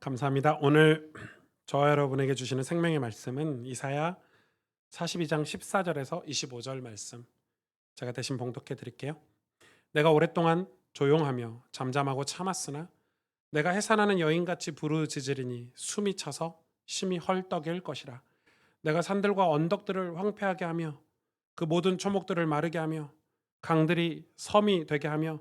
감사합니다. 오늘 저와 여러분에게 주시는 생명의 말씀은 이사야 42장 14절에서 25절 말씀. 제가 대신 봉독해 드릴게요. 내가 오랫동안 조용하며 잠잠하고 참았으나 내가 해산하는 여인같이 부르짖으리니 숨이 차서 심히 헐떡일 것이라. 내가 산들과 언덕들을 황폐하게 하며 그 모든 초목들을 마르게 하며 강들이 섬이 되게 하며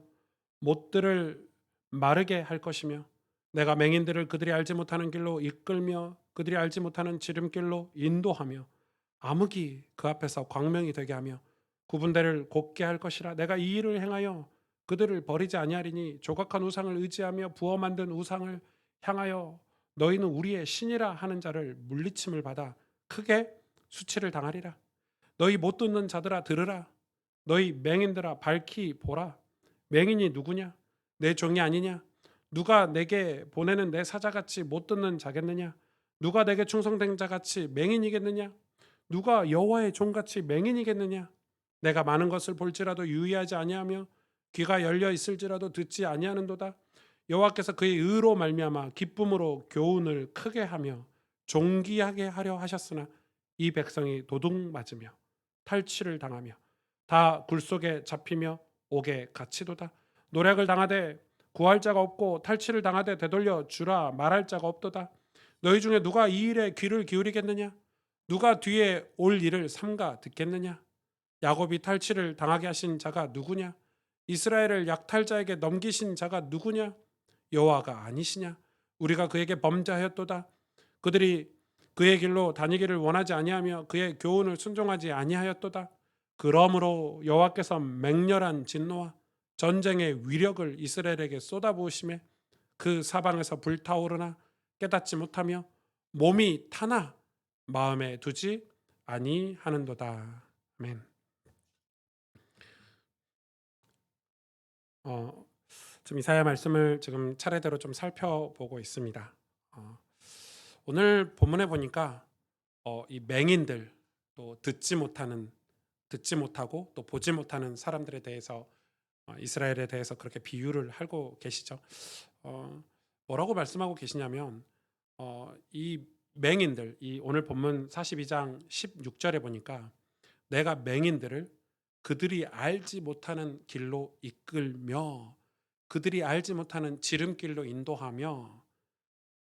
못들을 마르게 할 것이며 내가 맹인들을 그들이 알지 못하는 길로 이끌며 그들이 알지 못하는 지름길로 인도하며 암흑이 그 앞에서 광명이 되게 하며 구분대를 곱게 할 것이라. 내가 이 일을 행하여 그들을 버리지 아니하리니 조각한 우상을 의지하며 부어 만든 우상을 향하여 너희는 우리의 신이라 하는 자를 물리침을 받아 크게 수치를 당하리라. 너희 못 듣는 자들아 들으라. 너희 맹인들아 밝히 보라. 맹인이 누구냐? 내 종이 아니냐? 누가 내게 보내는 내 사자같이 못 듣는 자겠느냐? 누가 내게 충성된 자같이 맹인이겠느냐? 누가 여호와의 종같이 맹인이겠느냐? 내가 많은 것을 볼지라도 유의하지 아니하며 귀가 열려 있을지라도 듣지 아니하는도다. 여호와께서 그의 의로 말미암아 기쁨으로 교훈을 크게 하며 존귀하게 하려 하셨으나 이 백성이 도둑 맞으며 탈취를 당하며 다 굴속에 잡히며 옥에 갇히도다. 노략을 당하되 구할 자가 없고 탈취를 당하되 되돌려 주라 말할 자가 없도다. 너희 중에 누가 이 일에 귀를 기울이겠느냐? 누가 뒤에 올 일을 삼가 듣겠느냐? 야곱이 탈취를 당하게 하신 자가 누구냐? 이스라엘을 약탈자에게 넘기신 자가 누구냐? 여호와가 아니시냐? 우리가 그에게 범죄하였도다. 그들이 그의 길로 다니기를 원하지 아니하며 그의 교훈을 순종하지 아니하였도다. 그러므로 여호와께서 맹렬한 진노와 전쟁의 위력을 이스라엘에게 쏟아부으심에 그 사방에서 불타오르나 깨닫지 못하며 몸이 타나 마음에 두지 아니하는도다. 아멘. 어, 지금 이사야 말씀을 지금 차례대로 좀 살펴보고 있습니다. 오늘 본문에 보니까 이 맹인들 또 듣지 못하고 또 보지 못하는 사람들에 대해서 이스라엘에 대해서 그렇게 비유를 하고 계시죠. 어, 뭐라고 말씀하고 계시냐면 이 맹인들, 이 오늘 본문 42장 16절에 보니까 내가 맹인들을 그들이 알지 못하는 길로 이끌며 그들이 알지 못하는 지름길로 인도하며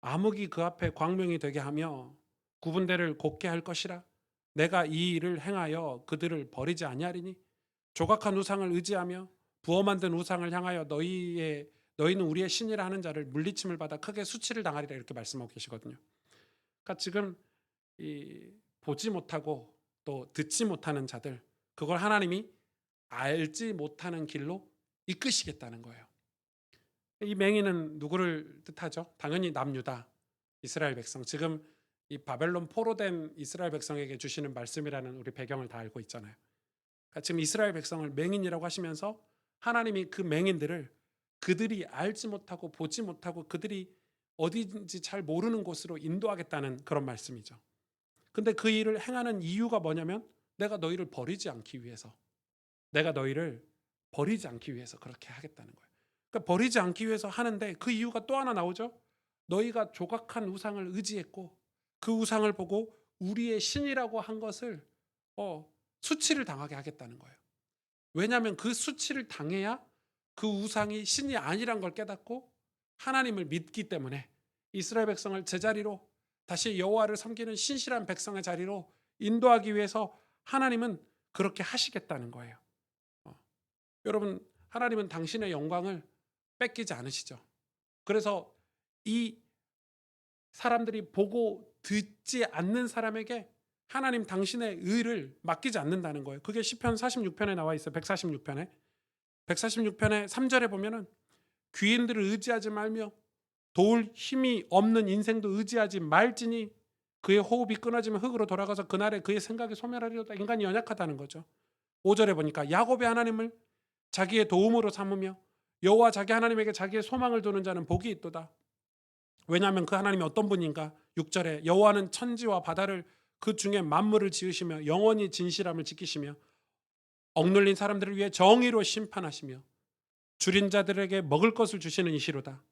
암흑이 그 앞에 광명이 되게 하며 구분대를 곱게 할 것이라. 내가 이 일을 행하여 그들을 버리지 아니하리니 조각한 우상을 의지하며 부어 만든 우상을 향하여 너희는 우리의 신이라 하는 자를 물리침을 받아 크게 수치를 당하리라 이렇게 말씀하고 계시거든요. 그러니까 지금 이 보지 못하고 또 듣지 못하는 자들 그걸 하나님이 알지 못하는 길로 이끄시겠다는 거예요. 이 맹인은 누구를 뜻하죠? 당연히 남유다, 이스라엘 백성. 지금 이 바벨론 포로된 이스라엘 백성에게 주시는 말씀이라는 우리 배경을 다 알고 있잖아요. 그러니까 지금 이스라엘 백성을 맹인이라고 하시면서 하나님이 그 맹인들을 그들이 알지 못하고 보지 못하고 그들이 어디인지 잘 모르는 곳으로 인도하겠다는 그런 말씀이죠. 근데 그 일을 행하는 이유가 뭐냐면 내가 너희를 버리지 않기 위해서 내가 너희를 버리지 않기 위해서 그렇게 하겠다는 거예요. 그러니까 버리지 않기 위해서 하는데 그 이유가 또 하나 나오죠. 너희가 조각한 우상을 의지했고 그 우상을 보고 우리의 신이라고 한 것을 수치를 당하게 하겠다는 거예요. 왜냐하면 그 수치를 당해야 그 우상이 신이 아니란 걸 깨닫고 하나님을 믿기 때문에 이스라엘 백성을 제자리로 다시 여호와를 섬기는 신실한 백성의 자리로 인도하기 위해서 하나님은 그렇게 하시겠다는 거예요. 어, 여러분, 하나님은 당신의 영광을 뺏기지 않으시죠. 그래서 이 사람들이 보고 듣지 않는 사람에게 하나님 당신의 의를 맡기지 않는다는 거예요. 그게 시편 46편에 나와 있어요. 146편에. 146편에 3절에 보면은 귀인들을 의지하지 말며 도울 힘이 없는 인생도 의지하지 말지니 그의 호흡이 끊어지면 흙으로 돌아가서 그날에 그의 생각이 소멸하리로다. 인간이 연약하다는 거죠. 5절에 보니까 야곱의 하나님을 자기의 도움으로 삼으며 여호와 자기 하나님에게 자기의 소망을 두는 자는 복이 있도다. 왜냐하면 그 하나님이 어떤 분인가? 6절에 여호와는 천지와 바다를 그 중에 만물을 지으시며 영원히 진실함을 지키시며 억눌린 사람들을 위해 정의로 심판하시며 줄인 자들에게 먹을 것을 주시는 이시로다.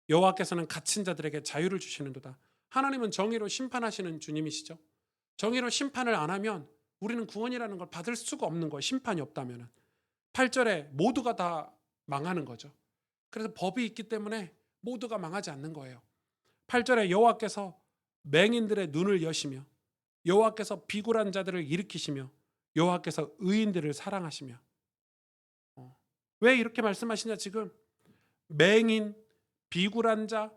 여호와께서는 갇힌 자들에게 자유를 주시는도다. 하나님은 정의로 심판하시는 주님이시죠. 정의로 심판을 안 하면 우리는 구원이라는 걸 받을 수가 없는 거예요. 심판이 없다면은. 8절에 모두가 다 망하는 거죠. 그래서 법이 있기 때문에 모두가 망하지 않는 거예요. 8절에 여호와께서 맹인들의 눈을 여시며 여호와께서 비굴한 자들을 일으키시며 여호와께서 의인들을 사랑하시며. 왜 이렇게 말씀하시냐? 지금 맹인, 비굴한 자,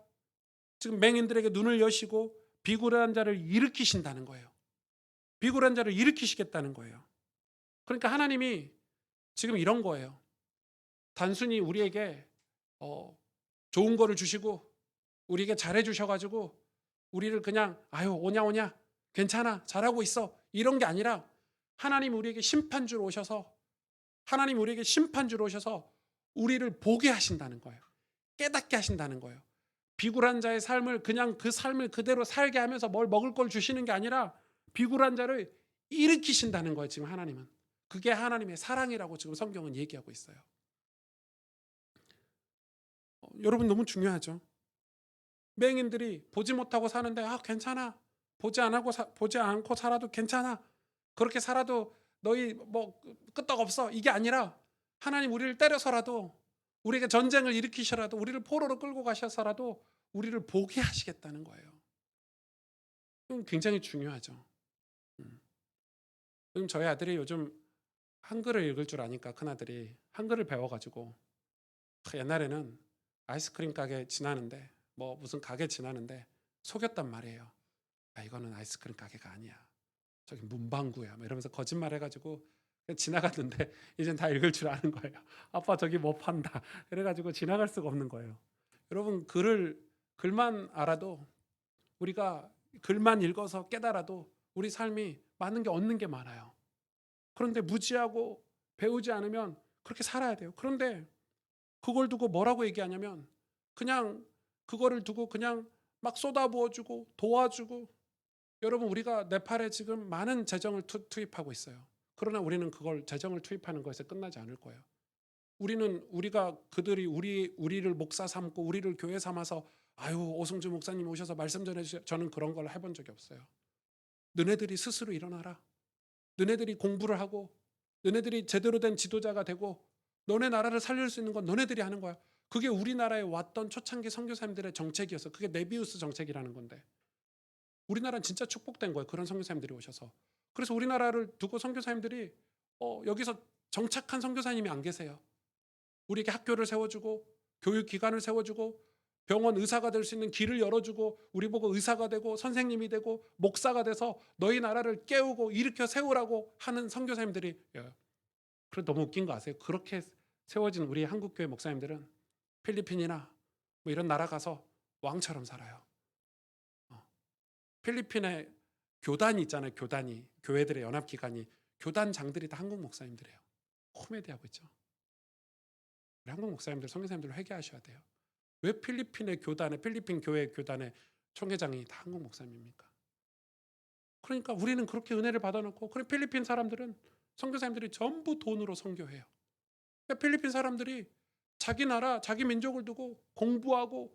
지금 맹인들에게 눈을 여시고 비굴한 자를 일으키신다는 거예요. 비굴한 자를 일으키시겠다는 거예요. 그러니까 하나님이 지금 이런 거예요. 단순히 우리에게 좋은 거를 주시고 우리에게 잘해 주셔가지고 우리를 그냥 아유 오냐 오냐 괜찮아 잘하고 있어 이런 게 아니라 하나님 우리에게 심판주로 오셔서 하나님 우리에게 심판주로 오셔서 우리를 보게 하신다는 거예요. 깨닫게 하신다는 거예요. 비굴한 자의 삶을 그냥 그 삶을 그대로 살게 하면서 뭘 먹을 걸 주시는 게 아니라 비굴한 자를 일으키신다는 거예요. 지금 하나님은. 그게 하나님의 사랑이라고 지금 성경은 얘기하고 있어요. 여러분 너무 중요하죠. 맹인들이 보지 못하고 사는데 괜찮아. 보지 않고 살아도 괜찮아. 그렇게 살아도 너희 뭐 끄떡 없어. 이게 아니라 하나님 우리를 때려서라도 우리에게 전쟁을 일으키셔라도 우리를 포로로 끌고 가셔서라도 우리를 보게 하시겠다는 거예요. 그건 굉장히 중요하죠. 지금 저희 아들이 요즘 한글을 읽을 줄 아니까 큰아들이 한글을 배워가지고 옛날에는 아이스크림 가게 지나는데 뭐 무슨 가게 지나는데 속였단 말이에요. 이거는 아이스크림 가게가 아니야. 저기 문방구야. 뭐 이러면서 거짓말 해가지고 지나갔는데 이젠 다 읽을 줄 아는 거예요. 아빠 저기 뭐 판다. 그래가지고 지나갈 수가 없는 거예요. 여러분 글만 알아도 우리가 글만 읽어서 깨달아도 우리 삶이 많은 게 얻는 게 많아요. 그런데 무지하고 배우지 않으면 그렇게 살아야 돼요. 그런데 그걸 두고 뭐라고 얘기하냐면 그냥 그거를 두고 그냥 막 쏟아부어주고 도와주고 여러분 우리가 네팔에 지금 많은 재정을 투입하고 있어요. 그러나 우리는 그걸 재정을 투입하는 것에 끝나지 않을 거예요. 우리가 그들이 우리를 목사 삼고 우리를 교회 삼아서 아유 오승주 목사님 오셔서 말씀 전해주세요. 저는 그런 걸 해본 적이 없어요. 너네들이 스스로 일어나라. 너네들이 공부를 하고 너네들이 제대로 된 지도자가 되고 너네 나라를 살릴 수 있는 건 너네들이 하는 거야. 그게 우리나라에 왔던 초창기 선교사님들의 정책이었어. 그게 네비우스 정책이라는 건데 우리나라는 진짜 축복된 거예요. 그런 선교사님들이 오셔서. 그래서 우리나라를 두고 선교사님들이 여기서 정착한 선교사님이 안 계세요. 우리에게 학교를 세워주고 교육기관을 세워주고 병원 의사가 될 수 있는 길을 열어주고 우리 보고 의사가 되고 선생님이 되고 목사가 돼서 너희 나라를 깨우고 일으켜 세우라고 하는 선교사님들이 그래 너무 웃긴 거 아세요? 그렇게 세워진 우리 한국교회 목사님들은 필리핀이나 뭐 이런 나라 가서 왕처럼 살아요. 필리핀에 교단이 있잖아요. 교단이 교회들의 연합기관이 교단장들이 다 한국 목사님들이에요. 코미디하고 있죠. 우리 한국 목사님들 선교사님들 회개하셔야 돼요. 왜 필리핀의 교단에 필리핀 교회 교단의 총회장이 다 한국 목사님입니까? 그러니까 우리는 그렇게 은혜를 받아놓고 그래 필리핀 사람들은 선교사님들이 전부 돈으로 선교해요. 그러니까 필리핀 사람들이 자기 나라 자기 민족을 두고 공부하고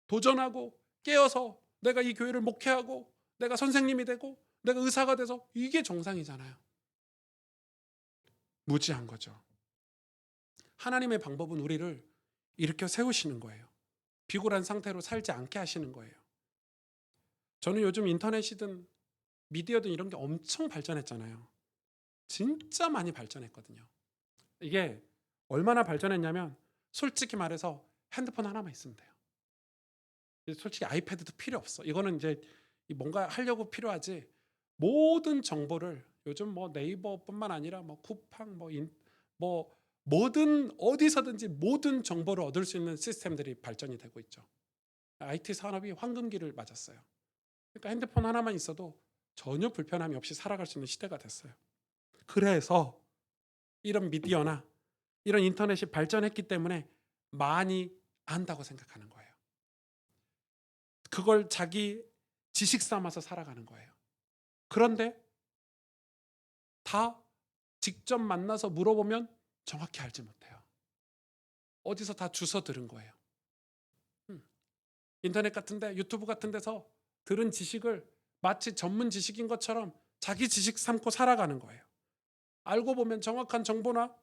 도전하고 깨어서 내가 이 교회를 목회하고 내가 선생님이 되고 내가 의사가 돼서 이게 정상이잖아요. 무지한 거죠. 하나님의 방법은 우리를 일으켜 세우시는 거예요. 비굴한 상태로 살지 않게 하시는 거예요. 저는 요즘 인터넷이든 미디어든 이런 게 엄청 발전했잖아요. 진짜 많이 발전했거든요. 이게 얼마나 발전했냐면 솔직히 말해서 핸드폰 하나만 있으면 돼요. 솔직히 아이패드도 필요 없어. 이거는 이제 뭔가 하려고 필요하지. 모든 정보를 요즘 뭐 네이버뿐만 아니라 뭐 쿠팡 뭐 뭐든 어디서든지 모든 정보를 얻을 수 있는 시스템들이 발전이 되고 있죠. IT 산업이 황금기를 맞았어요. 그러니까 핸드폰 하나만 있어도 전혀 불편함이 없이 살아갈 수 있는 시대가 됐어요. 그래서 이런 미디어나 이런 인터넷이 발전했기 때문에 많이 안다고 생각하는 거예요. 그걸 자기 지식 삼아서 살아가는 거예요. 그런데 다 직접 만나서 물어보면 정확히 알지 못해요. 어디서 다 주워 들은 거예요. 인터넷 같은데 유튜브 같은 데서 들은 지식을 마치 전문 지식인 것처럼 자기 지식 삼고 살아가는 거예요. 알고 보면 정확한 정보나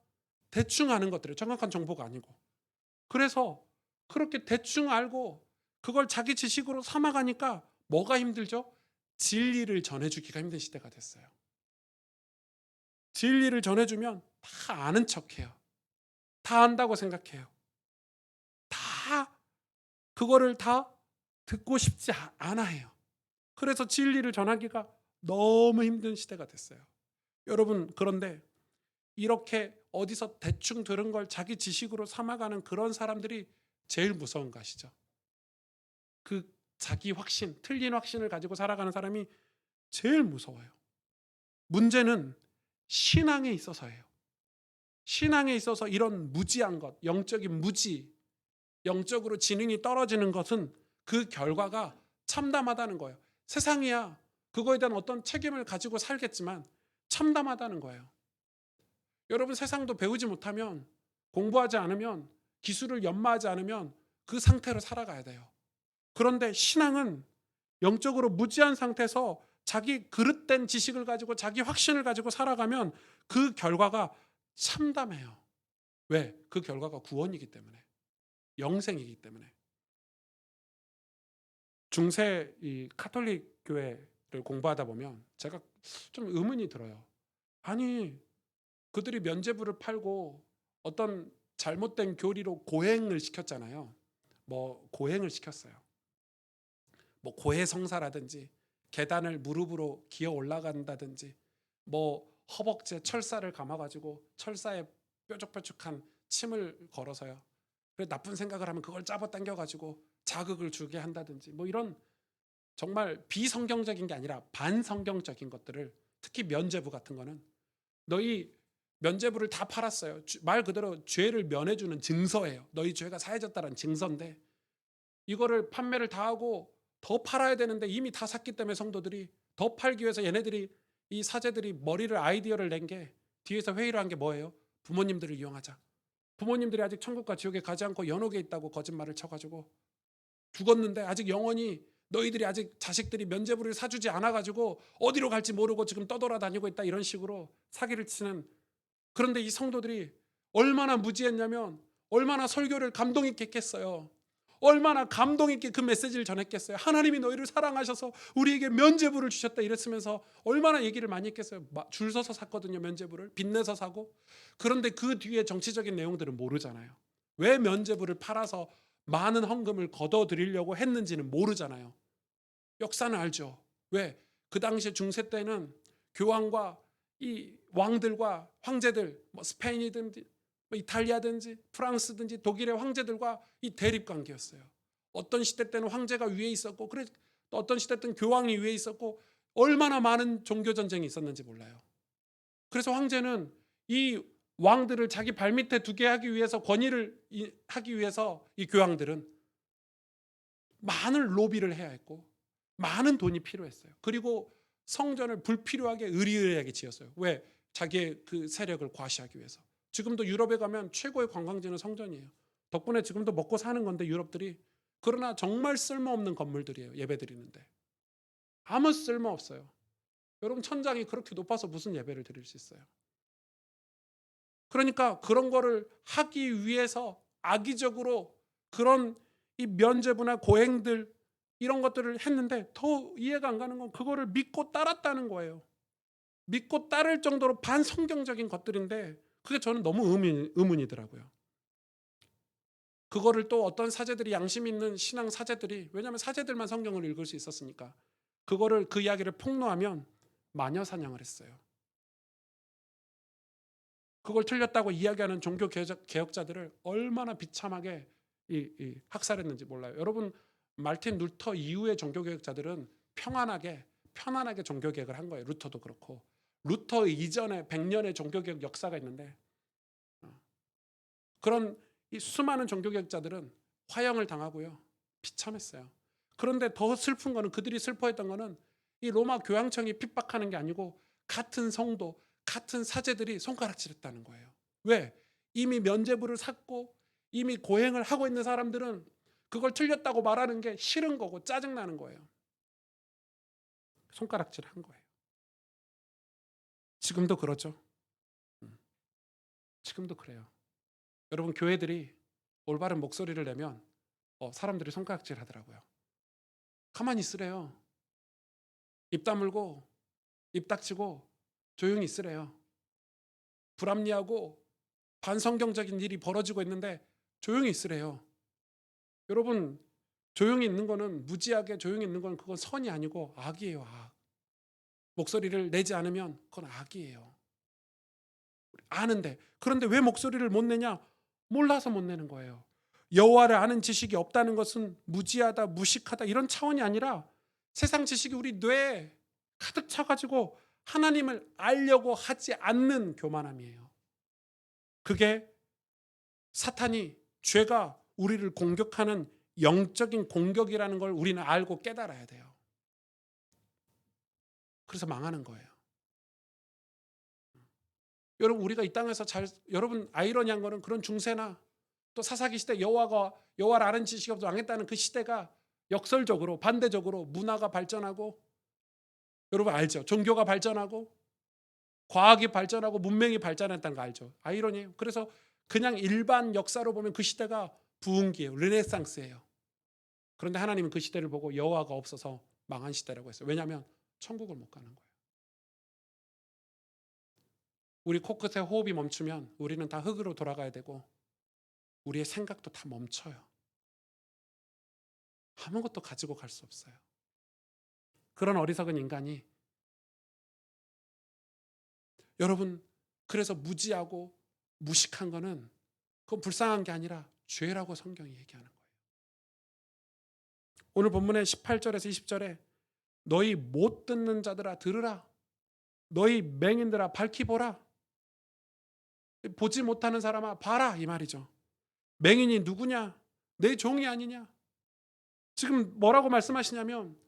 대충 아는 것들이 정확한 정보가 아니고. 그래서 그렇게 대충 알고 그걸 자기 지식으로 삼아가니까 뭐가 힘들죠? 진리를 전해주기가 힘든 시대가 됐어요. 진리를 전해주면 다 아는 척해요. 다 안다고 생각해요. 다 그거를 다 듣고 싶지 않아 해요. 그래서 진리를 전하기가 너무 힘든 시대가 됐어요. 여러분, 그런데 이렇게 어디서 대충 들은 걸 자기 지식으로 삼아가는 그런 사람들이 제일 무서운 거 아시죠? 그 자기 확신, 틀린 확신을 가지고 살아가는 사람이 제일 무서워요. 문제는 신앙에 있어서예요. 신앙에 있어서 이런 무지한 것, 영적인 무지, 영적으로 지능이 떨어지는 것은 그 결과가 참담하다는 거예요. 세상이야 그거에 대한 어떤 책임을 가지고 살겠지만 참담하다는 거예요. 여러분, 세상도 배우지 못하면, 공부하지 않으면, 기술을 연마하지 않으면 그 상태로 살아가야 돼요. 그런데 신앙은 영적으로 무지한 상태에서 자기 그릇된 지식을 가지고 자기 확신을 가지고 살아가면 그 결과가 참담해요. 왜? 그 결과가 구원이기 때문에. 영생이기 때문에. 중세 이 카톨릭 교회를 공부하다 보면 제가 좀 의문이 들어요. 아니, 그들이 면죄부를 팔고 어떤 잘못된 교리로 고행을 시켰잖아요. 뭐 고행을 시켰어요. 뭐 고해성사라든지 계단을 무릎으로 기어 올라간다든지 뭐 허벅지에 철사를 감아가지고 철사에 뾰족뾰족한 침을 걸어서요. 그래 나쁜 생각을 하면 그걸 잡아당겨가지고 자극을 주게 한다든지 뭐 이런 정말 비성경적인 게 아니라 반성경적인 것들을, 특히 면죄부 같은 거는 너희 면죄부를 다 팔았어요. 말 그대로 죄를 면해주는 증서예요. 너희 죄가 사해졌다는 증서인데 이거를 판매를 다 하고 더 팔아야 되는데 이미 다 샀기 때문에 성도들이 더 팔기 위해서 얘네들이, 이 사제들이 머리를 아이디어를 낸 게, 뒤에서 회의를 한 게 뭐예요? 부모님들을 이용하자. 부모님들이 아직 천국과 지옥에 가지 않고 연옥에 있다고 거짓말을 쳐가지고 죽었는데 아직 영원히 너희들이 아직 자식들이 면죄부를 사주지 않아가지고 어디로 갈지 모르고 지금 떠돌아다니고 있다, 이런 식으로 사기를 치는. 그런데 이 성도들이 얼마나 무지했냐면 얼마나 설교를 감동 있게 했겠어요. 얼마나 감동 있게 그 메시지를 전했겠어요. 하나님이 너희를 사랑하셔서 우리에게 면죄부를 주셨다 이랬으면서 얼마나 얘기를 많이 했겠어요. 줄 서서 샀거든요, 면죄부를. 빚내서 사고. 그런데 그 뒤에 정치적인 내용들은 모르잖아요. 왜 면죄부를 팔아서 많은 헌금을 걷어들이려고 했는지는 모르잖아요. 역사는 알죠. 왜? 그 당시에 중세 때는 교황과 이 왕들과 황제들, 뭐 스페인이든지 뭐 이탈리아든지 프랑스든지 독일의 황제들과 이 대립 관계였어요. 어떤 시대 때는 황제가 위에 있었고, 그래 또 어떤 시대 때는 교황이 위에 있었고, 얼마나 많은 종교 전쟁이 있었는지 몰라요. 그래서 황제는 이 왕들을 자기 발밑에 두게 하기 위해서, 권위를 하기 위해서 이 교황들은 많은 로비를 해야 했고 많은 돈이 필요했어요. 그리고 성전을 불필요하게 의리의리하게 지었어요. 왜? 자기의 그 세력을 과시하기 위해서. 지금도 유럽에 가면 최고의 관광지는 성전이에요. 덕분에 지금도 먹고 사는 건데 유럽들이. 그러나 정말 쓸모없는 건물들이에요. 예배드리는데 아무 쓸모 없어요. 여러분, 천장이 그렇게 높아서 무슨 예배를 드릴 수 있어요? 그러니까 그런 거를 하기 위해서 악의적으로 그런 이 면죄부나 고행들, 이런 것들을 했는데 더 이해가 안 가는 건 그거를 믿고 따랐다는 거예요. 믿고 따를 정도로 반성경적인 것들인데 그게 저는 너무 의문이더라고요. 그거를 또 어떤 사제들이, 양심 있는 신앙 사제들이, 왜냐하면 사제들만 성경을 읽을 수 있었으니까, 그거를 그 이야기를 폭로하면 마녀 사냥을 했어요. 그걸 틀렸다고 이야기하는 종교 개혁자들을 얼마나 비참하게 학살했는지 몰라요. 여러분, 말틴 루터 이후의 종교 개혁자들은 편안하게 종교 개혁을 한 거예요. 루터도 그렇고. 루터 이전에 100년의 종교 개혁 역사가 있는데 그런 이 수많은 종교 개혁자들은 화형을 당하고요. 비참했어요. 그런데 더 슬픈 거는, 그들이 슬퍼했던 거는 이 로마 교황청이 핍박하는 게 아니고 같은 성도, 같은 사제들이 손가락질했다는 거예요. 왜? 이미 면죄부를 샀고 이미 고행을 하고 있는 사람들은 그걸 틀렸다고 말하는 게 싫은 거고 짜증나는 거예요. 손가락질한 거예요. 지금도 그러죠. 지금도 그래요. 여러분, 교회들이 올바른 목소리를 내면 사람들이 손가락질 하더라고요. 가만히 있으래요. 입 다물고 입 닥치고 조용히 있으래요. 불합리하고 반성경적인 일이 벌어지고 있는데 조용히 있으래요. 여러분, 조용히 있는 거는, 무지하게 조용히 있는 건 그건 선이 아니고 악이에요. 악. 목소리를 내지 않으면 그건 악이에요. 아는데. 그런데 왜 목소리를 못 내냐? 몰라서 못 내는 거예요. 여호와를 아는 지식이 없다는 것은 무지하다, 무식하다 이런 차원이 아니라 세상 지식이 우리 뇌에 가득 차가지고 하나님을 알려고 하지 않는 교만함이에요. 그게 사탄이, 죄가 우리를 공격하는 영적인 공격이라는 걸 우리는 알고 깨달아야 돼요. 그래서 망하는 거예요. 여러분, 우리가 이 땅에서 여러분, 아이러니한 거는 그런 중세나 또 사사기 시대 여호와를 아는 지식이 없어 망했다는 그 시대가 역설적으로, 반대적으로 문화가 발전하고, 여러분 알죠? 종교가 발전하고 과학이 발전하고 문명이 발전했다는 거 알죠? 아이러니예요. 그래서 그냥 일반 역사로 보면 그 시대가 부흥기예요. 르네상스예요. 그런데 하나님은 그 시대를 보고 여호와가 없어서 망한 시대라고 했어요. 왜냐하면 천국을 못 가는 거예요. 우리 코끝에 호흡이 멈추면 우리는 다 흙으로 돌아가야 되고 우리의 생각도 다 멈춰요. 아무것도 가지고 갈 수 없어요. 그런 어리석은 인간이, 여러분, 그래서 무지하고 무식한 거는 그건 불쌍한 게 아니라 죄라고 성경이 얘기하는 거예요. 오늘 본문의 18절에서 20절에 너희 못 듣는 자들아 들으라. 너희 맹인들아 밝히 보라. 보지 못하는 사람아 봐라, 이 말이죠. 맹인이 누구냐? 내 종이 아니냐? 지금 뭐라고 말씀하시냐면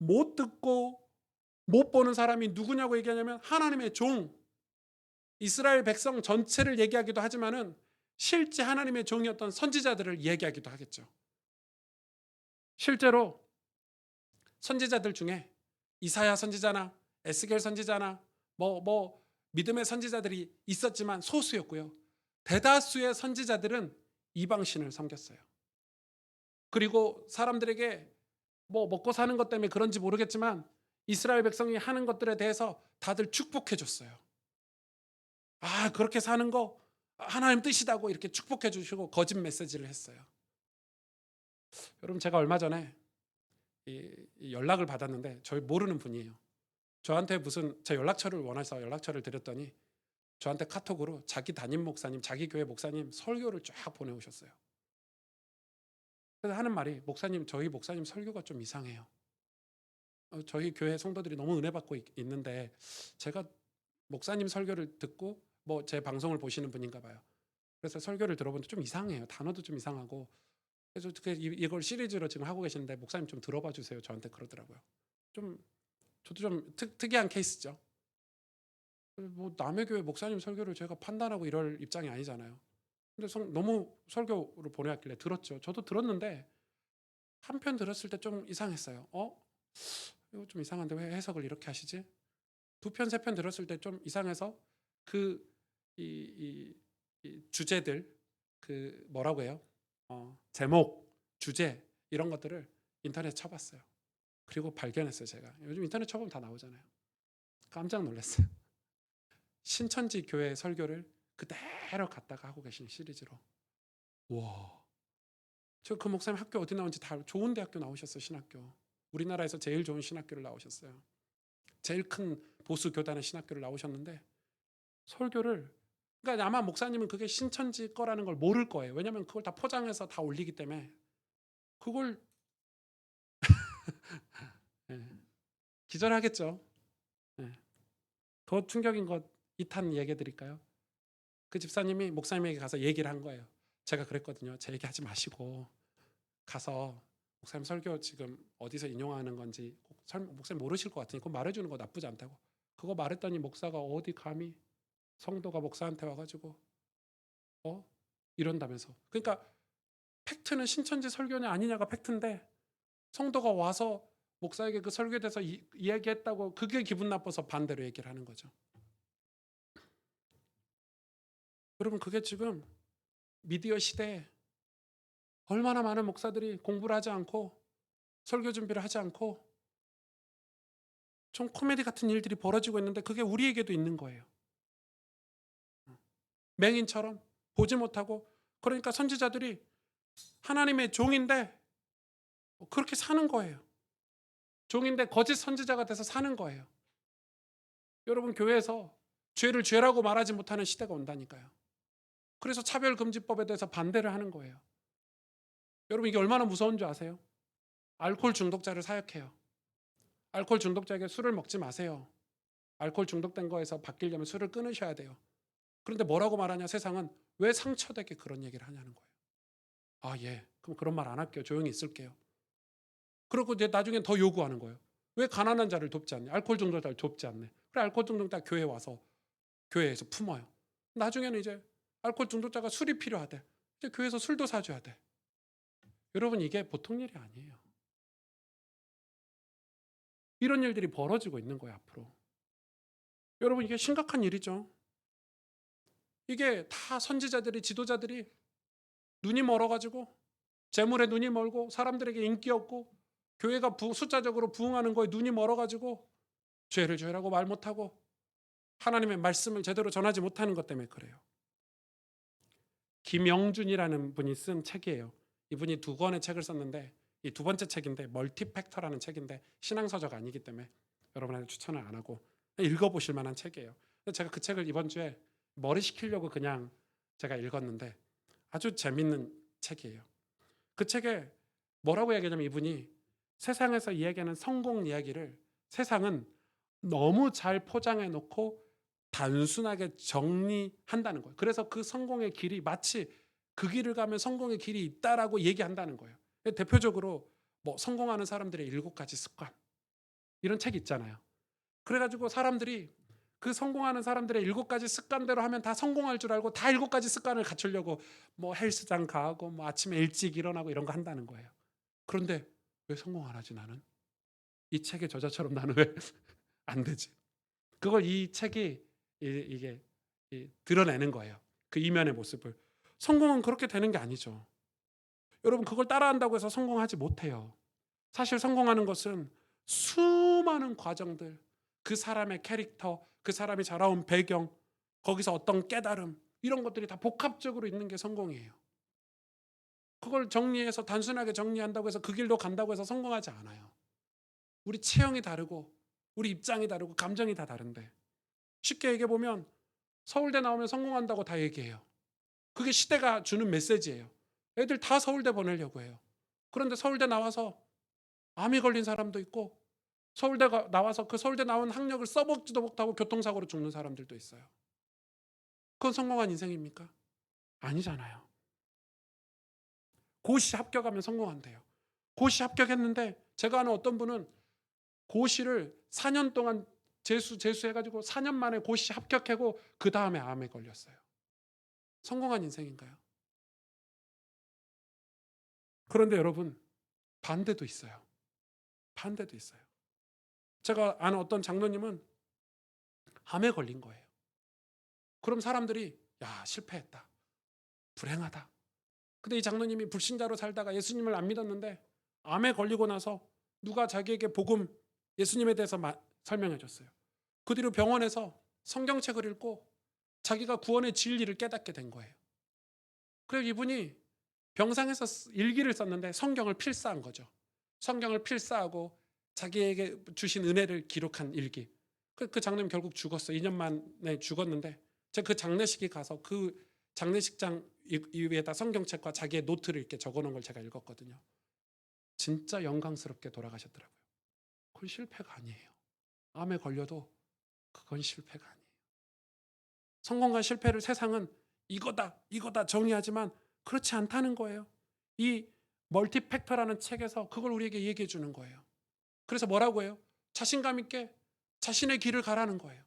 못 듣고 못 보는 사람이 누구냐고 얘기하냐면 하나님의 종, 이스라엘 백성 전체를 얘기하기도 하지만은 실제 하나님의 종이었던 선지자들을 얘기하기도 하겠죠. 실제로 선지자들 중에 이사야 선지자나 에스겔 선지자나 믿음의 선지자들이 있었지만 소수였고요. 대다수의 선지자들은 이방신을 섬겼어요. 그리고 사람들에게 먹고 사는 것 때문에 그런지 모르겠지만 이스라엘 백성이 하는 것들에 대해서 다들 축복해 줬어요. 아, 그렇게 사는 거 하나님 뜻이다고 이렇게 축복해 주시고 거짓 메시지를 했어요. 여러분, 제가 얼마 전에 이 연락을 받았는데 저희 모르는 분이에요. 저한테 무슨 제 연락처를 원해서 연락처를 드렸더니 저한테 카톡으로 자기 담임 목사님, 자기 교회 목사님 설교를 쫙 보내오셨어요. 그래서 하는 말이, 목사님, 저희 목사님 설교가 좀 이상해요. 저희 교회 성도들이 너무 은혜 받고 있는데 제가 목사님 설교를 듣고 제 방송을 보시는 분인가 봐요. 그래서 설교를 들어보는데 좀 이상해요. 단어도 좀 이상하고. 그래서 이걸 시리즈로 지금 하고 계시는데 목사님 좀 들어봐 주세요. 저한테 그러더라고요. 저도 좀 특이한 케이스죠. 남의 교회 목사님 설교를 제가 판단하고 이럴 입장이 아니잖아요. 근데 너무 설교를 보내왔길래 들었죠. 저도 들었는데 한 편 들었을 때 좀 이상했어요. 이거 좀 이상한데 왜 해석을 이렇게 하시지? 두 편, 세 편 들었을 때 좀 이상해서 이 주제들, 뭐라고 해요? 제목, 주제 이런 것들을 인터넷에 쳐봤어요. 그리고 발견했어요. 제가 요즘 인터넷 쳐보면 다 나오잖아요. 깜짝 놀랐어요. 신천지 교회 설교를 그대로 갖다가 하고 계신 시리즈로. 와, 저 그 목사님 학교 어디 나온지 다 좋은 대학교 나오셨어요. 신학교. 우리나라에서 제일 좋은 신학교를 나오셨어요. 제일 큰 보수 교단의 신학교를 나오셨는데 설교를, 그러니까 아마 목사님은 그게 신천지 거라는 걸 모를 거예요. 왜냐하면 그걸 다 포장해서 다 올리기 때문에 그걸 네, 기절하겠죠. 네. 더 충격인 것 2탄 얘기 드릴까요? 그 집사님이 목사님에게 가서 얘기를 한 거예요. 제가 그랬거든요. 제 얘기하지 마시고 가서 목사님 설교 지금 어디서 인용하는 건지 목사님 모르실 것 같으니 그거 말해주는 거 나쁘지 않다고. 그거 말했더니 목사가 어디 감히 성도가 목사한테 와가지고 이런다면서. 그러니까 팩트는 신천지 설교냐 아니냐가 팩트인데 성도가 와서 목사에게 그 설교에 대해서 이야기했다고 그게 기분 나빠서 반대로 얘기를 하는 거죠. 여러분 그게 지금 미디어 시대에 얼마나 많은 목사들이 공부를 하지 않고 설교 준비를 하지 않고 좀 코미디 같은 일들이 벌어지고 있는데 그게 우리에게도 있는 거예요. 맹인처럼 보지 못하고 그러니까 선지자들이 하나님의 종인데 그렇게 사는 거예요. 종인데 거짓 선지자가 돼서 사는 거예요. 여러분 교회에서 죄를 죄라고 말하지 못하는 시대가 온다니까요. 그래서 차별금지법에 대해서 반대를 하는 거예요. 여러분 이게 얼마나 무서운 줄 아세요? 알코올 중독자를 사역해요. 알코올 중독자에게 술을 먹지 마세요. 알코올 중독된 거에서 바뀌려면 술을 끊으셔야 돼요. 그런데 뭐라고 말하냐 세상은 왜 상처되게 그런 얘기를 하냐는 거예요. 아 예, 그럼 그런 말 안 할게요. 조용히 있을게요. 그리고 이제 나중엔 더 요구하는 거예요. 왜 가난한 자를 돕지 않냐? 알코올 중독자를 돕지 않네. 그래 알코올 중독자 교회에 와서 교회에서 품어요. 나중에는 이제 알코올 중독자가 술이 필요하대. 이제 교회에서 술도 사줘야 돼. 여러분 이게 보통 일이 아니에요. 이런 일들이 벌어지고 있는 거예요 앞으로. 여러분 이게 심각한 일이죠. 이게 다 선지자들이 지도자들이 눈이 멀어가지고 재물에 눈이 멀고 사람들에게 인기 없고 교회가 숫자적으로 부흥하는 거에 눈이 멀어가지고 죄를 죄라고 말 못하고 하나님의 말씀을 제대로 전하지 못하는 것 때문에 그래요. 김영준이라는 분이 쓴 책이에요. 이분이 2권의 책을 썼는데 이 2번째 책인데 멀티팩터라는 책인데 신앙서적 아니기 때문에 여러분한테 추천을 안 하고 읽어보실 만한 책이에요. 제가 그 책을 이번 주에 머리 식히려고 그냥 제가 읽었는데 아주 재밌는 책이에요. 그 책에 뭐라고 얘기하냐면 이분이 세상에서 이야기하는 성공 이야기를 세상은 너무 잘 포장해 놓고 단순하게 정리한다는 거예요. 그래서 그 성공의 길이 마치 그 길을 가면 성공의 길이 있다라고 얘기한다는 거예요. 대표적으로 뭐 성공하는 사람들의 7가지 습관 이런 책 있잖아요. 그래가지고 사람들이 그 성공하는 사람들의 7가지 습관대로 하면 다 성공할 줄 알고 다 7가지 습관을 갖추려고 뭐 헬스장 가고 뭐 아침에 일찍 일어나고 이런 거 한다는 거예요. 그런데 왜 성공 안 하지 나는? 이 책의 저자처럼 나는 왜 안 되지? 그걸 이 책이 이게 드러내는 거예요. 그 이면의 모습을. 성공은 그렇게 되는 게 아니죠. 여러분 그걸 따라한다고 해서 성공하지 못해요. 사실 성공하는 것은 수많은 과정들, 그 사람의 캐릭터, 그 사람이 자라온 배경, 거기서 어떤 깨달음 이런 것들이 다 복합적으로 있는 게 성공이에요. 그걸 정리해서 단순하게 정리한다고 해서 그 길로 간다고 해서 성공하지 않아요. 우리 체형이 다르고 우리 입장이 다르고 감정이 다 다른데 쉽게 얘기해 보면 서울대 나오면 성공한다고 다 얘기해요. 그게 시대가 주는 메시지예요. 애들 다 서울대 보내려고 해요. 그런데 서울대 나와서 암이 걸린 사람도 있고 서울대가 나와서 그 서울대 나온 학력을 써먹지도 못하고 교통사고로 죽는 사람들도 있어요. 그건 성공한 인생입니까? 아니잖아요. 고시 합격하면 성공한대요. 고시 합격했는데 제가 아는 어떤 분은 고시를 4년 동안 재수해가지고 4년 만에 고시 합격하고 그 다음에 암에 걸렸어요. 성공한 인생인가요? 그런데 여러분 반대도 있어요. 반대도 있어요. 제가 아는 어떤 장로님은 암에 걸린 거예요. 그럼 사람들이 야 실패했다. 불행하다. 근데 이 장로님이 불신자로 살다가 예수님을 안 믿었는데 암에 걸리고 나서 누가 자기에게 복음 예수님에 대해서 설명해 줬어요. 그 뒤로 병원에서 성경책을 읽고 자기가 구원의 진리를 깨닫게 된 거예요. 그래서 이분이 병상에서 일기를 썼는데 성경을 필사한 거죠. 성경을 필사하고 자기에게 주신 은혜를 기록한 일기. 그 장로님 결국 죽었어요. 2년 만에 죽었는데 제가 그 장례식에 가서 그 장례식장 위에다 성경책과 자기의 노트를 이렇게 적어놓은 걸 제가 읽었거든요. 진짜 영광스럽게 돌아가셨더라고요. 그건 실패가 아니에요. 암에 걸려도 그건 실패가 아니에요. 성공과 실패를 세상은 이거다 정의하지만 그렇지 않다는 거예요. 이 멀티팩터라는 책에서 그걸 우리에게 얘기해 주는 거예요. 그래서 뭐라고 해요? 자신감 있게 자신의 길을 가라는 거예요.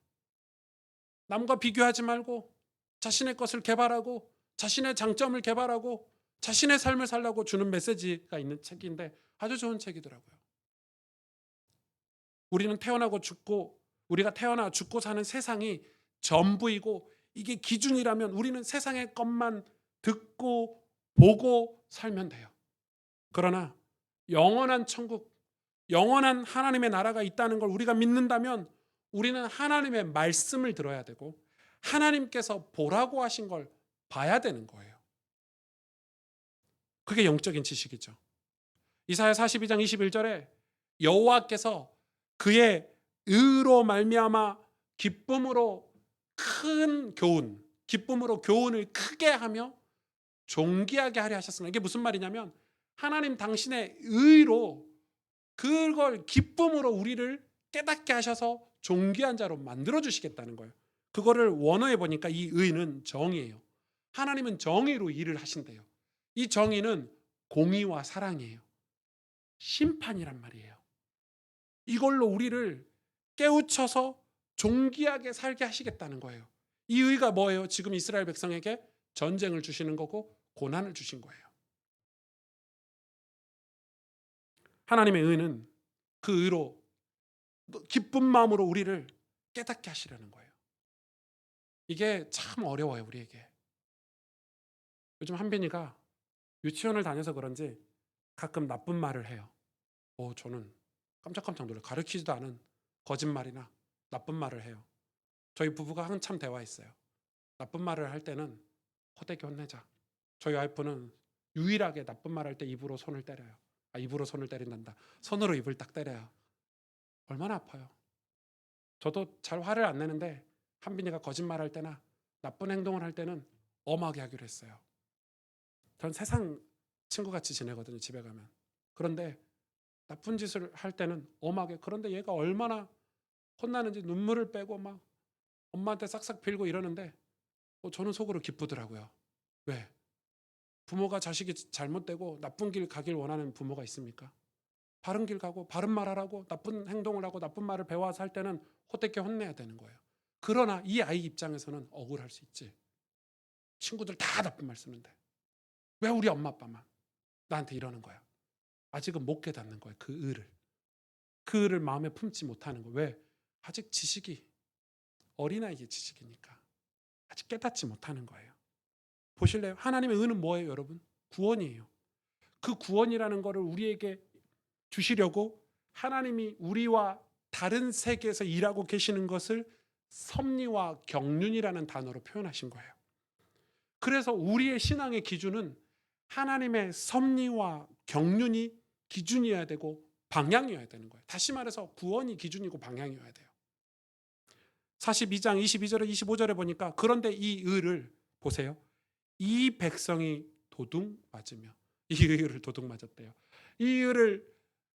남과 비교하지 말고 자신의 것을 개발하고 자신의 장점을 개발하고 자신의 삶을 살라고 주는 메시지가 있는 책인데 아주 좋은 책이더라고요. 우리는 태어나고 죽고, 우리가 태어나 죽고 사는 세상이 전부이고 이게 기준이라면 우리는 세상의 것만 듣고 보고 살면 돼요. 그러나 영원한 천국, 영원한 하나님의 나라가 있다는 걸 우리가 믿는다면 우리는 하나님의 말씀을 들어야 되고 하나님께서 보라고 하신 걸 봐야 되는 거예요. 그게 영적인 지식이죠. 이사야 42장 21절에 여호와께서 그의 의로 말미암아 기쁨으로 큰 교훈, 기쁨으로 교훈을 크게 하며 존귀하게 하려 하셨으나, 이게 무슨 말이냐면 하나님 당신의 의로 그걸 기쁨으로 우리를 깨닫게 하셔서 존귀한 자로 만들어 주시겠다는 거예요. 그거를 원어에 보니까 이 의는 정의예요. 하나님은 정의로 일을 하신대요. 이 정의는 공의와 사랑이에요. 심판이란 말이에요. 이걸로 우리를 깨우쳐서 존귀하게 살게 하시겠다는 거예요. 이 의가 뭐예요? 지금 이스라엘 백성에게 전쟁을 주시는 거고 고난을 주신 거예요. 하나님의 의는 그 의로 기쁜 마음으로 우리를 깨닫게 하시려는 거예요. 이게 참 어려워요, 우리에게. 요즘 한빈이가 유치원을 다녀서 그런지 가끔 나쁜 말을 해요. 저는 깜짝깜짝 놀라요. 가르치지도 않은 거짓말이나 나쁜 말을 해요. 저희 부부가 한참 대화했어요. 나쁜 말을 할 때는 호되게 혼내자. 저희 와이프는 유일하게 나쁜 말 할 때 입으로 손을 때려요. 입으로 손을 때린단다. 손으로 입을 딱 때려요. 얼마나 아파요. 저도 잘 화를 안 내는데 한빈이가 거짓말할 때나 나쁜 행동을 할 때는 엄하게 하기로 했어요. 전 세상 친구같이 지내거든요, 집에 가면. 그런데 나쁜 짓을 할 때는 엄하게. 그런데 얘가 얼마나 혼나는지 눈물을 빼고 막 엄마한테 싹싹 빌고 이러는데 저는 속으로 기쁘더라고요. 왜? 부모가 자식이 잘못되고 나쁜 길 가길 원하는 부모가 있습니까? 바른 길 가고 바른 말 하라고 나쁜 행동을 하고 나쁜 말을 배워서 할 때는 호되게 혼내야 되는 거예요. 그러나 이 아이 입장에서는 억울할 수 있지. 친구들 다 나쁜 말 쓰는데 왜 우리 엄마 아빠만 나한테 이러는 거야? 아직은 못 깨닫는 거예요. 그 의를. 그 의를 마음에 품지 못하는 거예요. 왜? 아직 지식이 어린아이의 지식이니까 아직 깨닫지 못하는 거예요. 보실래요? 하나님의 의는 뭐예요, 여러분? 구원이에요. 그 구원이라는 거를 우리에게 주시려고 하나님이 우리와 다른 세계에서 일하고 계시는 것을 섭리와 경륜이라는 단어로 표현하신 거예요. 그래서 우리의 신앙의 기준은 하나님의 섭리와 경륜이 기준이어야 되고 방향이어야 되는 거예요. 다시 말해서 구원이 기준이고 방향이어야 돼요. 42장 22절에 25절에 보니까 그런데 이 의를 보세요. 이 백성이 도둑 맞으며, 이 의를 도둑 맞았대요. 이 의를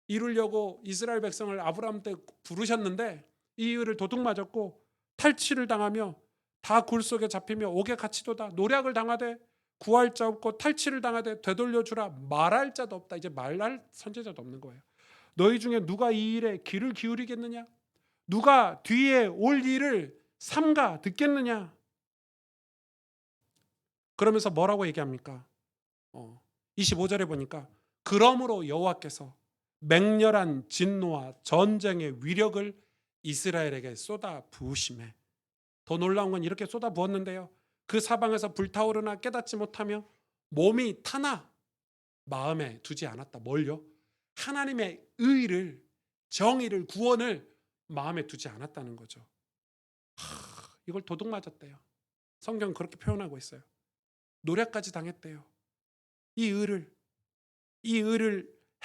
이루려고 이스라엘 백성을 아브라함 때 부르셨는데 이 의를 도둑 맞았고 탈취를 당하며 다 굴 속에 잡히며 옥에 갇히도다. 노략을 당하되 구할 자 없고 탈취를 당하되 되돌려주라 말할 자도 없다. 이제 말할 선지자도 없는 거예요. 너희 중에 누가 이 일에 귀를 기울이겠느냐? 누가 뒤에 올 일을 삼가 듣겠느냐? 그러면서 뭐라고 얘기합니까? 25절에 보니까 그러므로 여호와께서 맹렬한 진노와 전쟁의 위력을 이스라엘에게 쏟아 부으심에, 더 놀라운 건 이렇게 쏟아 부었는데요, 그 사방에서 불타오르나 깨닫지 못하며 몸이 타나 마음에 두지 않았다. 뭘요? 하나님의 의를, 정의를, 구원을 마음에 두지 않았다는 거죠. 이걸 도둑 맞았대요. 성경은 그렇게 표현하고 있어요. 노략까지 당했대요. 이 의를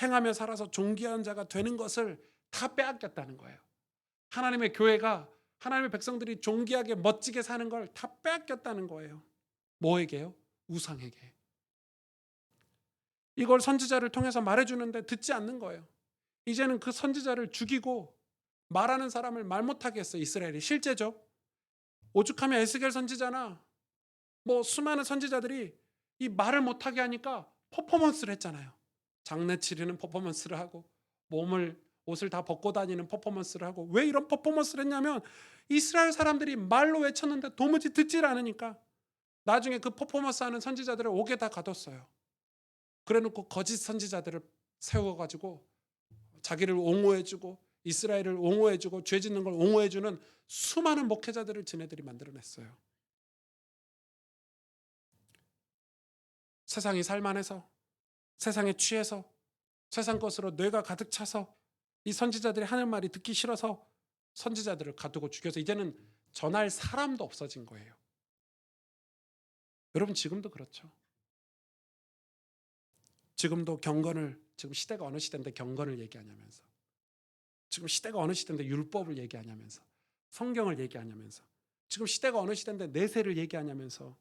행하며 살아서 존귀한 자가 되는 것을 다 빼앗겼다는 거예요. 하나님의 교회가, 하나님의 백성들이 존귀하게 멋지게 사는 걸 다 빼앗겼다는 거예요. 뭐에게요? 우상에게. 이걸 선지자를 통해서 말해주는데 듣지 않는 거예요. 이제는 그 선지자를 죽이고 말하는 사람을 말 못하게 했어요, 이스라엘이. 실제죠. 오죽하면 에스겔 선지자나 수많은 선지자들이 이 말을 못하게 하니까 퍼포먼스를 했잖아요. 장례 치르는 퍼포먼스를 하고 옷을 다 벗고 다니는 퍼포먼스를 하고. 왜 이런 퍼포먼스를 했냐면 이스라엘 사람들이 말로 외쳤는데 도무지 듣질 않으니까 나중에 그 퍼포먼스 하는 선지자들을 옥에 다 가뒀어요. 그래놓고 거짓 선지자들을 세워가지고 자기를 옹호해주고 이스라엘을 옹호해주고 죄 짓는 걸 옹호해주는 수많은 목회자들을 지네들이 만들어냈어요. 세상이 살만해서, 세상에 취해서, 세상 것으로 뇌가 가득 차서 이 선지자들이 하는 말이 듣기 싫어서 선지자들을 가두고 죽여서 이제는 전할 사람도 없어진 거예요. 여러분 지금도 그렇죠. 지금도 경건을, 지금 시대가 어느 시대인데 경건을 얘기하냐면서, 지금 시대가 어느 시대인데 율법을 얘기하냐면서, 성경을 얘기하냐면서, 지금 시대가 어느 시대인데 내세를 얘기하냐면서,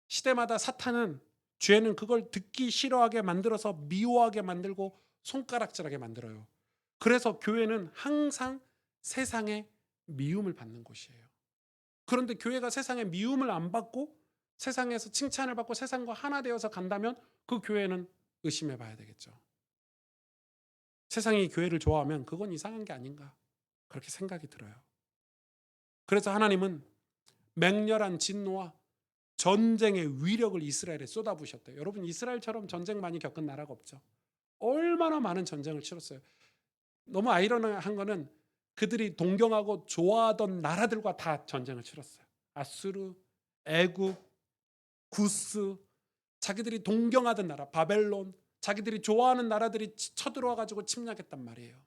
시대마다 사탄은, 죄는 그걸 듣기 싫어하게 만들어서 미워하게 만들고 손가락질하게 만들어요. 그래서 교회는 항상 세상의 미움을 받는 곳이에요. 그런데 교회가 세상의 미움을 안 받고 세상에서 칭찬을 받고 세상과 하나 되어서 간다면 그 교회는 의심해 봐야 되겠죠. 세상이 교회를 좋아하면 그건 이상한 게 아닌가, 그렇게 생각이 들어요. 그래서 하나님은 맹렬한 진노와 전쟁의 위력을 이스라엘에 쏟아부으셨대요. 여러분 이스라엘처럼 전쟁 많이 겪은 나라가 없죠. 얼마나 많은 전쟁을 치렀어요. 너무 아이러니한 거는 그들이 동경하고 좋아하던 나라들과 다 전쟁을 치렀어요. 아수르, 애굽, 구스, 자기들이 동경하던 나라, 바벨론, 자기들이 좋아하는 나라들이 쳐들어와 가지고 침략했단 말이에요.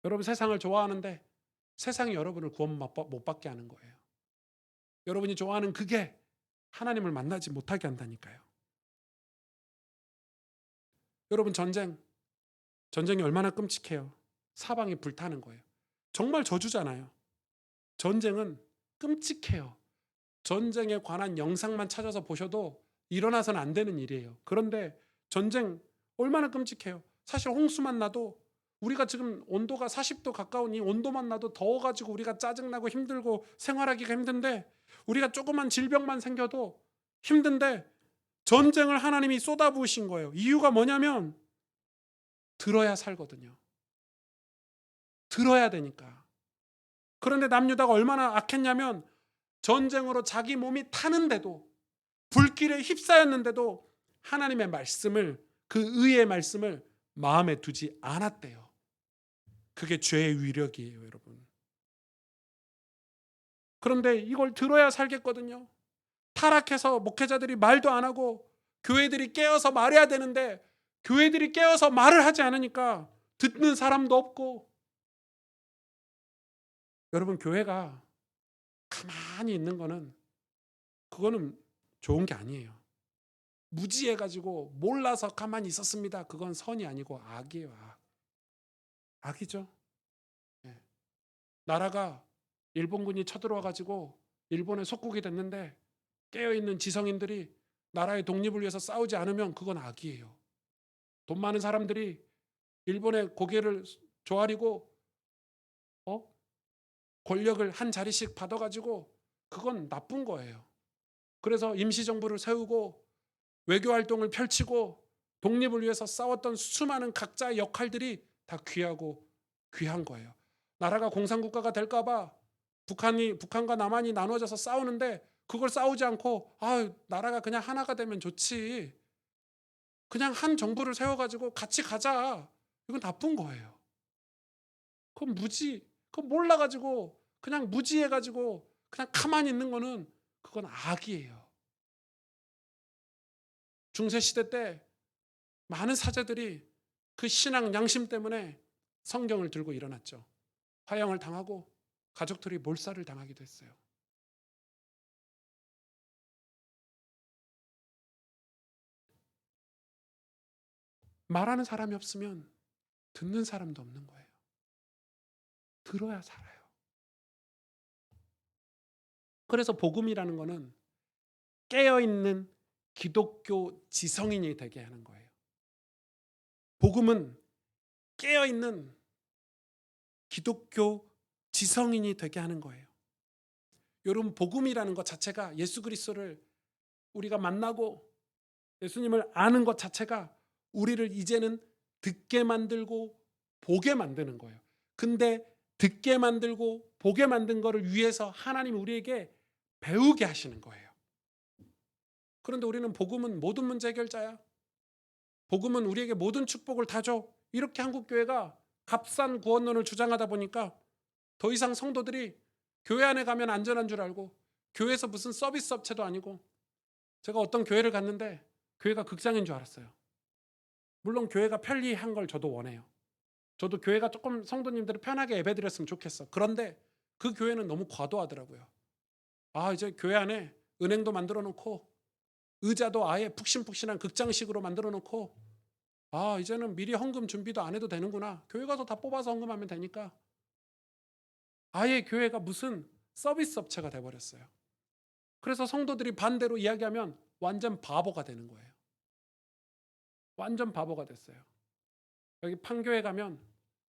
여러분 세상을 좋아하는데 세상이 여러분을 구원 못 받게 하는 거예요. 여러분이 좋아하는 그게 하나님을 만나지 못하게 한다니까요. 여러분 전쟁이 얼마나 끔찍해요. 사방이 불타는 거예요. 정말 저주잖아요. 전쟁은 끔찍해요. 전쟁에 관한 영상만 찾아서 보셔도 일어나서는 안 되는 일이에요. 그런데 전쟁 얼마나 끔찍해요. 사실 홍수만 나도, 우리가 지금 온도가 40도 가까운 이 온도만 나도 더워가지고 우리가 짜증나고 힘들고 생활하기가 힘든데, 우리가 조그만 질병만 생겨도 힘든데 전쟁을 하나님이 쏟아부으신 거예요. 이유가 뭐냐면 들어야 살거든요. 들어야 되니까. 그런데 남유다가 얼마나 악했냐면 전쟁으로 자기 몸이 타는데도, 불길에 휩싸였는데도 하나님의 말씀을, 그 의의 말씀을 마음에 두지 않았대요. 그게 죄의 위력이에요, 여러분. 그런데 이걸 들어야 살겠거든요. 타락해서 목회자들이 말도 안 하고 교회들이 깨어서 말해야 되는데 교회들이 깨어서 말을 하지 않으니까 듣는 사람도 없고. 여러분 교회가 가만히 있는 거는, 그거는 좋은 게 아니에요. 무지해가지고 몰라서 가만히 있었습니다. 그건 선이 아니고 악이에요. 악이죠. 예. 나라가 일본군이 쳐들어와가지고 일본의 속국이 됐는데 깨어있는 지성인들이 나라의 독립을 위해서 싸우지 않으면 그건 악이에요. 돈 많은 사람들이 일본의 고개를 조아리고 권력을 한 자리씩 받아가지고 그건 나쁜 거예요. 그래서 임시정부를 세우고 외교활동을 펼치고 독립을 위해서 싸웠던 수많은 각자의 역할들이 다 귀하고 귀한 거예요. 나라가 공산국가가 될까봐 북한과 남한이 나눠져서 싸우는데 그걸 싸우지 않고 나라가 그냥 하나가 되면 좋지, 그냥 한 정부를 세워가지고 같이 가자, 이건 나쁜 거예요. 그건 몰라가지고 그냥 무지해가지고 그냥 가만히 있는 거는, 그건 악이에요. 중세시대 때 많은 사제들이 그 신앙 양심 때문에 성경을 들고 일어났죠. 화형을 당하고 가족들이 몰살을 당하기도 했어요. 말하는 사람이 없으면 듣는 사람도 없는 거예요. 들어야 살아요. 그래서 복음이라는 거는 깨어있는 기독교 지성인이 되게 하는 거예요. 복음은 깨어있는 기독교 지성인이 되게 하는 거예요. 여러분 복음이라는 것 자체가, 예수 그리스도를 우리가 만나고 예수님을 아는 것 자체가 우리를 이제는 듣게 만들고 보게 만드는 거예요. 근데 듣게 만들고 보게 만든 거를 위해서 하나님 우리에게 배우게 하시는 거예요. 그런데 우리는 복음은 모든 문제 해결자야. 복음은 우리에게 모든 축복을 다 줘. 이렇게 한국 교회가 값싼 구원론을 주장하다 보니까 더 이상 성도들이 교회 안에 가면 안전한 줄 알고, 교회에서 무슨 서비스 업체도 아니고, 제가 어떤 교회를 갔는데 교회가 극장인 줄 알았어요. 물론 교회가 편리한 걸 저도 원해요. 저도 교회가 조금 성도님들을 편하게 예배드렸으면 좋겠어. 그런데 그 교회는 너무 과도하더라고요. 이제 교회 안에 은행도 만들어 놓고, 의자도 아예 푹신푹신한 극장식으로 만들어 놓고, 이제는 미리 헌금 준비도 안 해도 되는구나. 교회 가서 다 뽑아서 헌금하면 되니까. 아예 교회가 무슨 서비스 업체가 돼버렸어요. 그래서 성도들이 반대로 이야기하면 완전 바보가 되는 거예요. 완전 바보가 됐어요. 여기 판교에 가면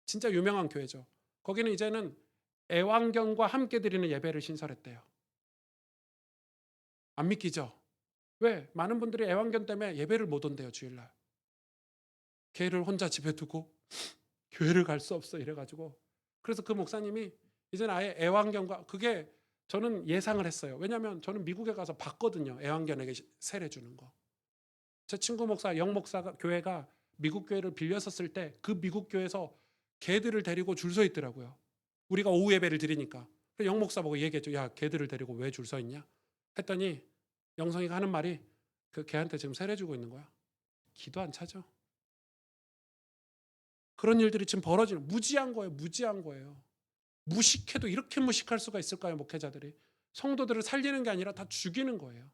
진짜 유명한 교회죠. 거기는 이제는 애완견과 함께 드리는 예배를 신설했대요. 안 믿기죠? 왜? 많은 분들이 애완견 때문에 예배를 못 온대요, 주일날. 걔를 혼자 집에 두고 교회를 갈 수 없어 이래가지고. 그래서 그 목사님이 이제는 아예 애완견과, 그게 저는 예상을 했어요. 왜냐하면 저는 미국에 가서 봤거든요. 애완견에게 세례 주는 거. 제 친구 목사, 영 목사가 교회가 미국 교회를 빌렸었을 때 그 미국 교회에서 개들을 데리고 줄 서 있더라고요. 우리가 오후 예배를 드리니까. 그래서 영 목사 보고 얘기했죠. 야, 개들을 데리고 왜 줄 서 있냐? 했더니 영성이가 하는 말이, 그 개한테 지금 세례 주고 있는 거야. 기도 안 차죠. 그런 일들이 지금 벌어지는, 무지한 거예요. 무지한 거예요. 무식해도 이렇게 무식할 수가 있을까요, 목회자들이? 성도들을 살리는 게 아니라 다 죽이는 거예요.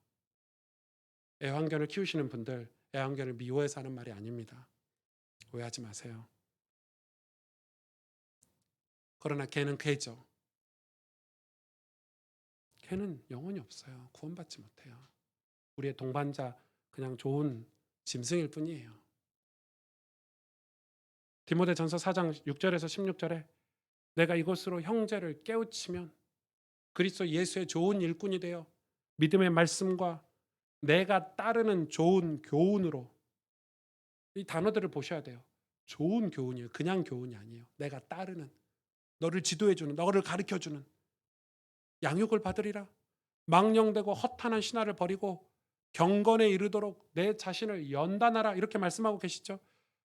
애완견을 키우시는 분들, 애완견을 미워해서 하는 말이 아닙니다. 오해하지 마세요. 그러나 걔는 걔죠. 걔는 영혼이 없어요. 구원받지 못해요. 우리의 동반자, 그냥 좋은 짐승일 뿐이에요. 디모데전서 4장 6절에서 16절에 내가 이것으로 형제를 깨우치면 그리스도 예수의 좋은 일꾼이 되어 믿음의 말씀과 내가 따르는 좋은 교훈으로, 이 단어들을 보셔야 돼요. 좋은 교훈이에요. 그냥 교훈이 아니에요. 내가 따르는, 너를 지도해주는, 너를 가르쳐주는, 양육을 받으리라. 망령되고 허탄한 신화를 버리고 경건에 이르도록 내 자신을 연단하라, 이렇게 말씀하고 계시죠.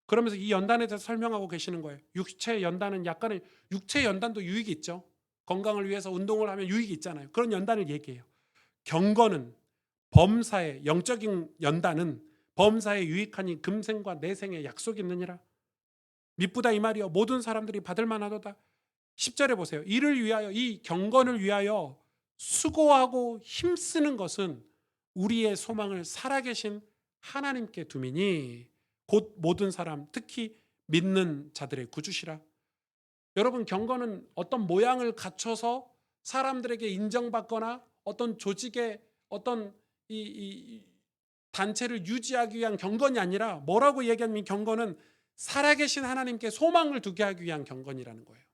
그러면서 이 연단에 대해서 설명하고 계시는 거예요. 육체 연단은 약간의, 육체 연단도 유익이 있죠. 건강을 위해서 운동을 하면 유익이 있잖아요. 그런 연단을 얘기해요. 경건은, 범사의 영적인 연단은 범사에 유익하니 금생과 내생에 약속이 있느니라. 미쁘다 이 말이요 모든 사람들이 받을 만하도다. 10절에 보세요. 이를 위하여, 이 경건을 위하여 수고하고 힘쓰는 것은 우리의 소망을 살아계신 하나님께 두미니 곧 모든 사람, 특히 믿는 자들의 구주시라. 여러분, 경건은 어떤 모양을 갖춰서 사람들에게 인정받거나 어떤 조직의 어떤 이 단체를 유지하기 위한 경건이 아니라, 뭐라고 얘기하면 경건은 살아계신 하나님께 소망을 두게 하기 위한 경건이라는 거예요.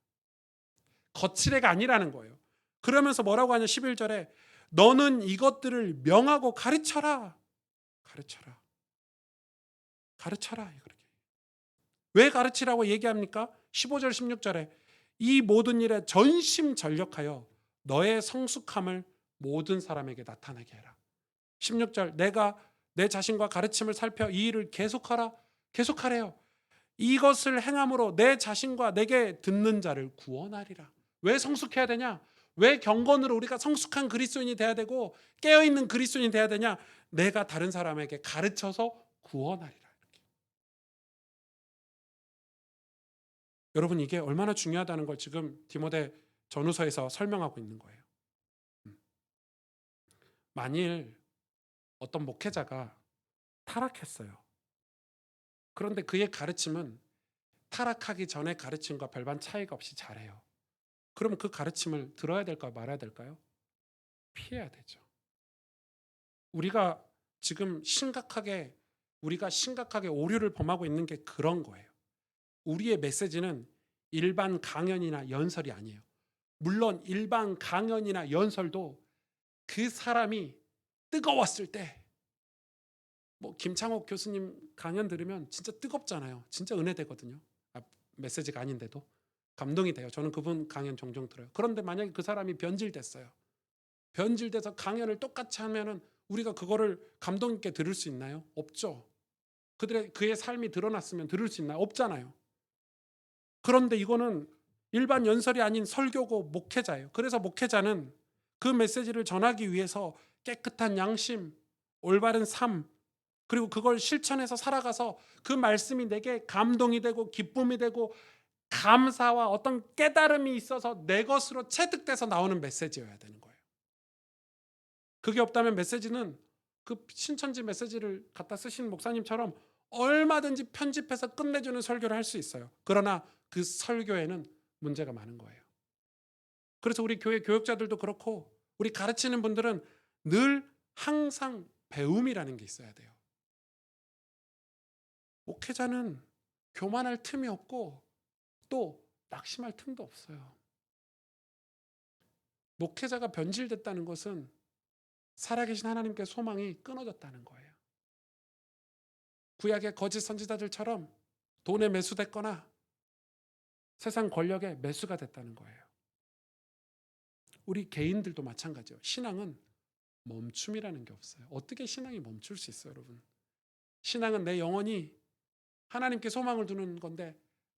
거칠애가 아니라는 거예요. 그러면서 뭐라고 하냐, 11절에 너는 이것들을 명하고 가르쳐라. 가르쳐라. 가르쳐라. 그렇게. 왜 가르치라고 얘기합니까? 15절 16절에 이 모든 일에 전심전력하여 너의 성숙함을 모든 사람에게 나타나게 해라. 16절 내가 내 자신과 가르침을 살펴 이 일을 계속하라. 계속하래요. 이것을 행함으로 내 자신과 내게 듣는 자를 구원하리라. 왜 성숙해야 되냐? 왜 경건으로 우리가 성숙한 그리스도인이 돼야 되고 깨어있는 그리스도인이 돼야 되냐? 내가 다른 사람에게 가르쳐서 구원하리라. 이렇게. 여러분, 이게 얼마나 중요하다는 걸 지금 디모데 전후서에서 설명하고 있는 거예요. 만일 어떤 목회자가 타락했어요. 그런데 그의 가르침은 타락하기 전의 가르침과 별반 차이가 없이 잘해요. 그러면 그 가르침을 들어야 될까요? 말아야 될까요? 피해야 되죠. 우리가 지금 우리가 심각하게 오류를 범하고 있는 게 그런 거예요. 우리의 메시지는 일반 강연이나 연설이 아니에요. 물론 일반 강연이나 연설도 그 사람이 뜨거웠을 때, 뭐 김창옥 교수님 강연 들으면 진짜 뜨겁잖아요. 진짜 은혜되거든요. 메시지가 아닌데도 감동이 돼요. 저는 그분 강연 종종 들어요. 그런데 만약에 그 사람이 변질됐어요. 변질돼서 강연을 똑같이 하면은 우리가 그거를 감동 있게 들을 수 있나요? 없죠. 그의 삶이 드러났으면 들을 수 있나요? 없잖아요. 그런데 이거는 일반 연설이 아닌 설교고 목회자예요. 그래서 목회자는 그 메시지를 전하기 위해서 깨끗한 양심, 올바른 삶, 그리고 그걸 실천해서 살아가서 그 말씀이 내게 감동이 되고 기쁨이 되고 감사와 어떤 깨달음이 있어서 내 것으로 체득돼서 나오는 메시지여야 되는 거예요. 그게 없다면 메시지는 그 신천지 메시지를 갖다 쓰신 목사님처럼 얼마든지 편집해서 끝내주는 설교를 할 수 있어요. 그러나 그 설교에는 문제가 많은 거예요. 그래서 우리 교회 교육자들도 그렇고 우리 가르치는 분들은 늘 항상 배움이라는 게 있어야 돼요. 목회자는 교만할 틈이 없고 또 낙심할 틈도 없어요. 목회자가 변질됐다는 것은 살아계신 하나님께 소망이 끊어졌다는 거예요. 구약의 거짓 선지자들처럼 돈에 매수됐거나 세상 권력에 매수가 됐다는 거예요. 우리 개인들도 마찬가지예요. 신앙은 멈춤이라는 게 없어요. 어떻게 신앙이 멈출 수 있어요, 여러분? 신앙은 내 영혼이 하나님께 소망을 두는 건데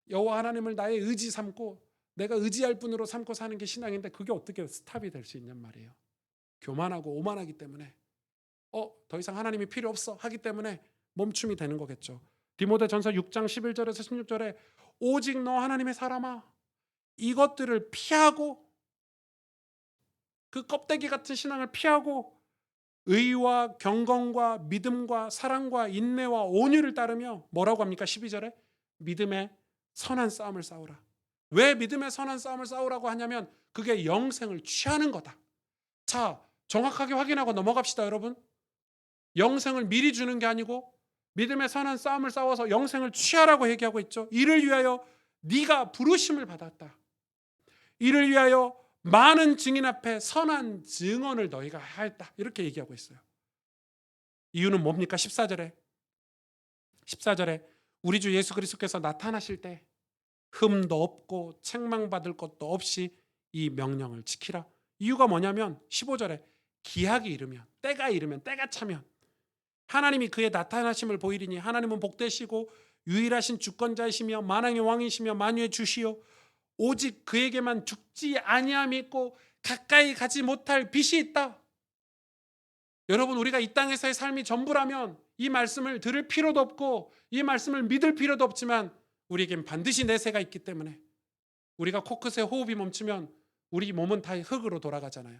여호와 하나님을 나의 의지 삼고 내가 의지할 분으로 삼고 사는 게 신앙인데 그게 어떻게 스탑이 될 수 있냔 말이에요. 교만하고 오만하기 때문에 더 이상 하나님이 필요 없어 하기 때문에 멈춤이 되는 거겠죠. 디모데전서 6장 11절에서 16절에 오직 너 하나님의 사람아 이것들을 피하고 그 껍데기 같은 신앙을 피하고 의와 경건과 믿음과 사랑과 인내와 온유를 따르며 뭐라고 합니까? 12절에 믿음의 선한 싸움을 싸우라. 왜 믿음의 선한 싸움을 싸우라고 하냐면 그게 영생을 취하는 거다. 자, 정확하게 확인하고 넘어갑시다, 여러분. 영생을 미리 주는 게 아니고 믿음의 선한 싸움을 싸워서 영생을 취하라고 얘기하고 있죠. 이를 위하여 네가 부르심을 받았다. 이를 위하여 많은 증인 앞에 선한 증언을 너희가 하였다. 이렇게 얘기하고 있어요. 이유는 뭡니까? 14절에 우리 주 예수 그리스도께서 나타나실 때 흠도 없고 책망받을 것도 없이 이 명령을 지키라. 이유가 뭐냐면 15절에 기약이 이르면 때가 차면 하나님이 그의 나타나심을 보이리니 하나님은 복되시고 유일하신 주권자이시며 만왕의 왕이시며 만유의 주시요 오직 그에게만 죽지 아니함이 있고 가까이 가지 못할 빛이 있다. 여러분 우리가 이 땅에서의 삶이 전부라면 이 말씀을 들을 필요도 없고 이 말씀을 믿을 필요도 없지만 우리에겐 반드시 내세가 있기 때문에 우리가 코끝에 호흡이 멈추면 우리 몸은 다 흙으로 돌아가잖아요.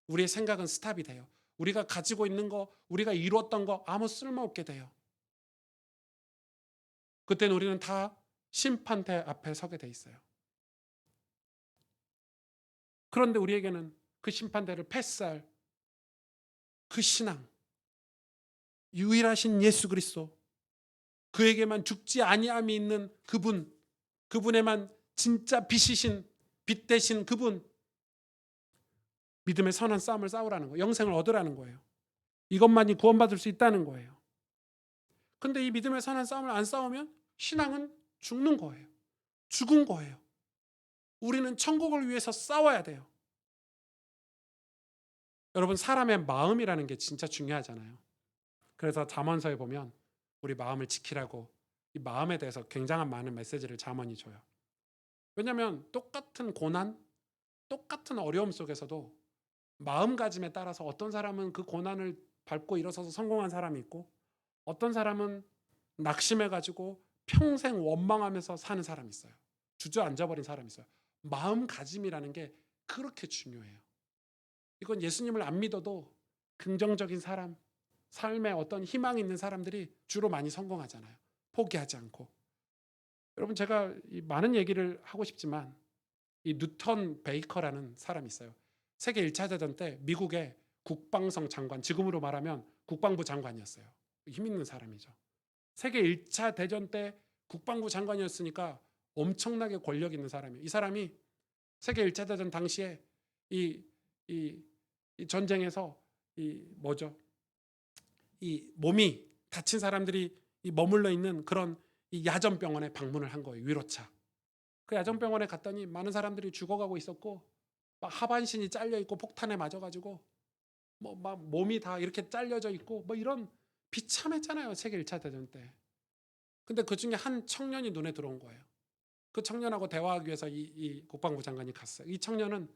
우리의 생각은 스탑이 돼요. 우리가 가지고 있는 거, 우리가 이루었던 거 아무 쓸모없게 돼요. 그때는 우리는 다 심판대 앞에 서게 돼 있어요. 그런데 우리에게는 그 심판대를 패스할 그 신앙, 유일하신 예수 그리스도, 그에게만 죽지 아니함이 있는 그분, 그분에만 진짜 빛이신 빛 대신 그분, 믿음의 선한 싸움을 싸우라는 거예요. 영생을 얻으라는 거예요. 이것만이 구원받을 수 있다는 거예요. 근데 이 믿음의 선한 싸움을 안 싸우면 신앙은 죽는 거예요. 죽은 거예요. 우리는 천국을 위해서 싸워야 돼요. 여러분 사람의 마음이라는 게 진짜 중요하잖아요. 그래서 잠언서에 보면 우리 마음을 지키라고 이 마음에 대해서 굉장한 많은 메시지를 잠언이 줘요. 왜냐하면 똑같은 고난, 똑같은 어려움 속에서도 마음가짐에 따라서 어떤 사람은 그 고난을 밟고 일어서서 성공한 사람이 있고 어떤 사람은 낙심해가지고 평생 원망하면서 사는 사람이 있어요. 주저앉아버린 사람이 있어요. 마음가짐이라는 게 그렇게 중요해요. 이건 예수님을 안 믿어도 긍정적인 사람, 삶에 어떤 희망이 있는 사람들이 주로 많이 성공하잖아요. 포기하지 않고. 여러분 제가 많은 얘기를 하고 싶지만 이 뉴턴 베이커라는 사람이 있어요. 세계 1차 대전 때 미국의 국방성 장관, 지금으로 말하면 국방부 장관이었어요. 힘 있는 사람이죠. 세계 1차 대전 때 국방부 장관이었으니까 엄청나게 권력 있는 사람이에요. 이 사람이 세계 1차 대전 당시에 이 전쟁에서 이 몸이 다친 사람들이 머물러 있는 그런 이 야전병원에 방문을 한 거예요. 위로차. 그 야전병원에 갔더니 많은 사람들이 죽어가고 있었고 막 하반신이 잘려 있고 폭탄에 맞아가지고 뭐 막 몸이 다 이렇게 잘려져 있고 뭐 이런 비참했잖아요. 세계 1차 대전 때. 근데 그중에 한 청년이 눈에 들어온 거예요. 그 청년하고 대화하기 위해서 이 국방부 장관이 갔어요. 이 청년은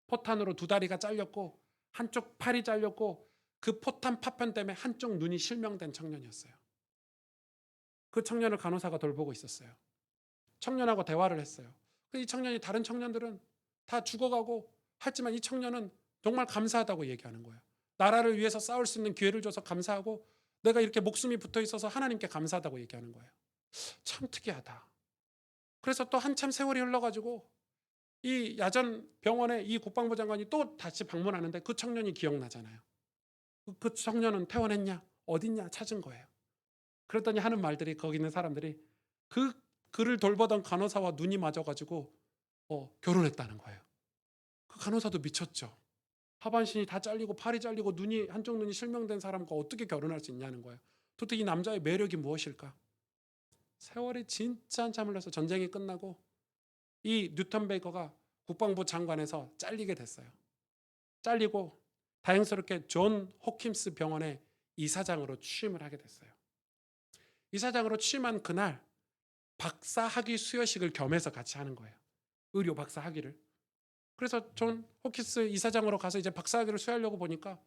포탄으로 두 다리가 잘렸고 한쪽 팔이 잘렸고 그 포탄 파편 때문에 한쪽 눈이 실명된 청년이었어요. 그 청년을 간호사가 돌보고 있었어요. 청년하고 대화를 했어요. 이 청년이 다른 청년들은 다 죽어가고 하지만 이 청년은 정말 감사하다고 얘기하는 거예요. 나라를 위해서 싸울 수 있는 기회를 줘서 감사하고 내가 이렇게 목숨이 붙어 있어서 하나님께 감사하다고 얘기하는 거예요. 참 특이하다. 그래서 또 한참 세월이 흘러가지고 이 야전 병원에 이 국방부 장관이 또 다시 방문하는데 그 청년이 기억나잖아요. 그 청년은 퇴원했냐? 어딨냐? 찾은 거예요. 그랬더니 하는 말들이 거기 있는 사람들이 그 그를 돌보던 간호사와 눈이 맞아가지고 결혼했다는 거예요. 그 간호사도 미쳤죠. 하반신이 다 잘리고 팔이 잘리고 한쪽 눈이 실명된 사람과 어떻게 결혼할 수 있냐는 거예요. 도대체 이 남자의 매력이 무엇일까? 세월이 진짜 한참 흘러서 전쟁이 끝나고 이 뉴턴 베이커가 국방부 장관에서 잘리게 됐어요. 잘리고 다행스럽게 존 호킨스 병원의 이사장으로 취임을 하게 됐어요. 이사장으로 취임한 그날 박사 학위 수여식을 겸해서 같이 하는 거예요. 의료 박사 학위를. 그래서 존 호킨스 이사장으로 가서 이제 박사 학위를 수여하려고 보니까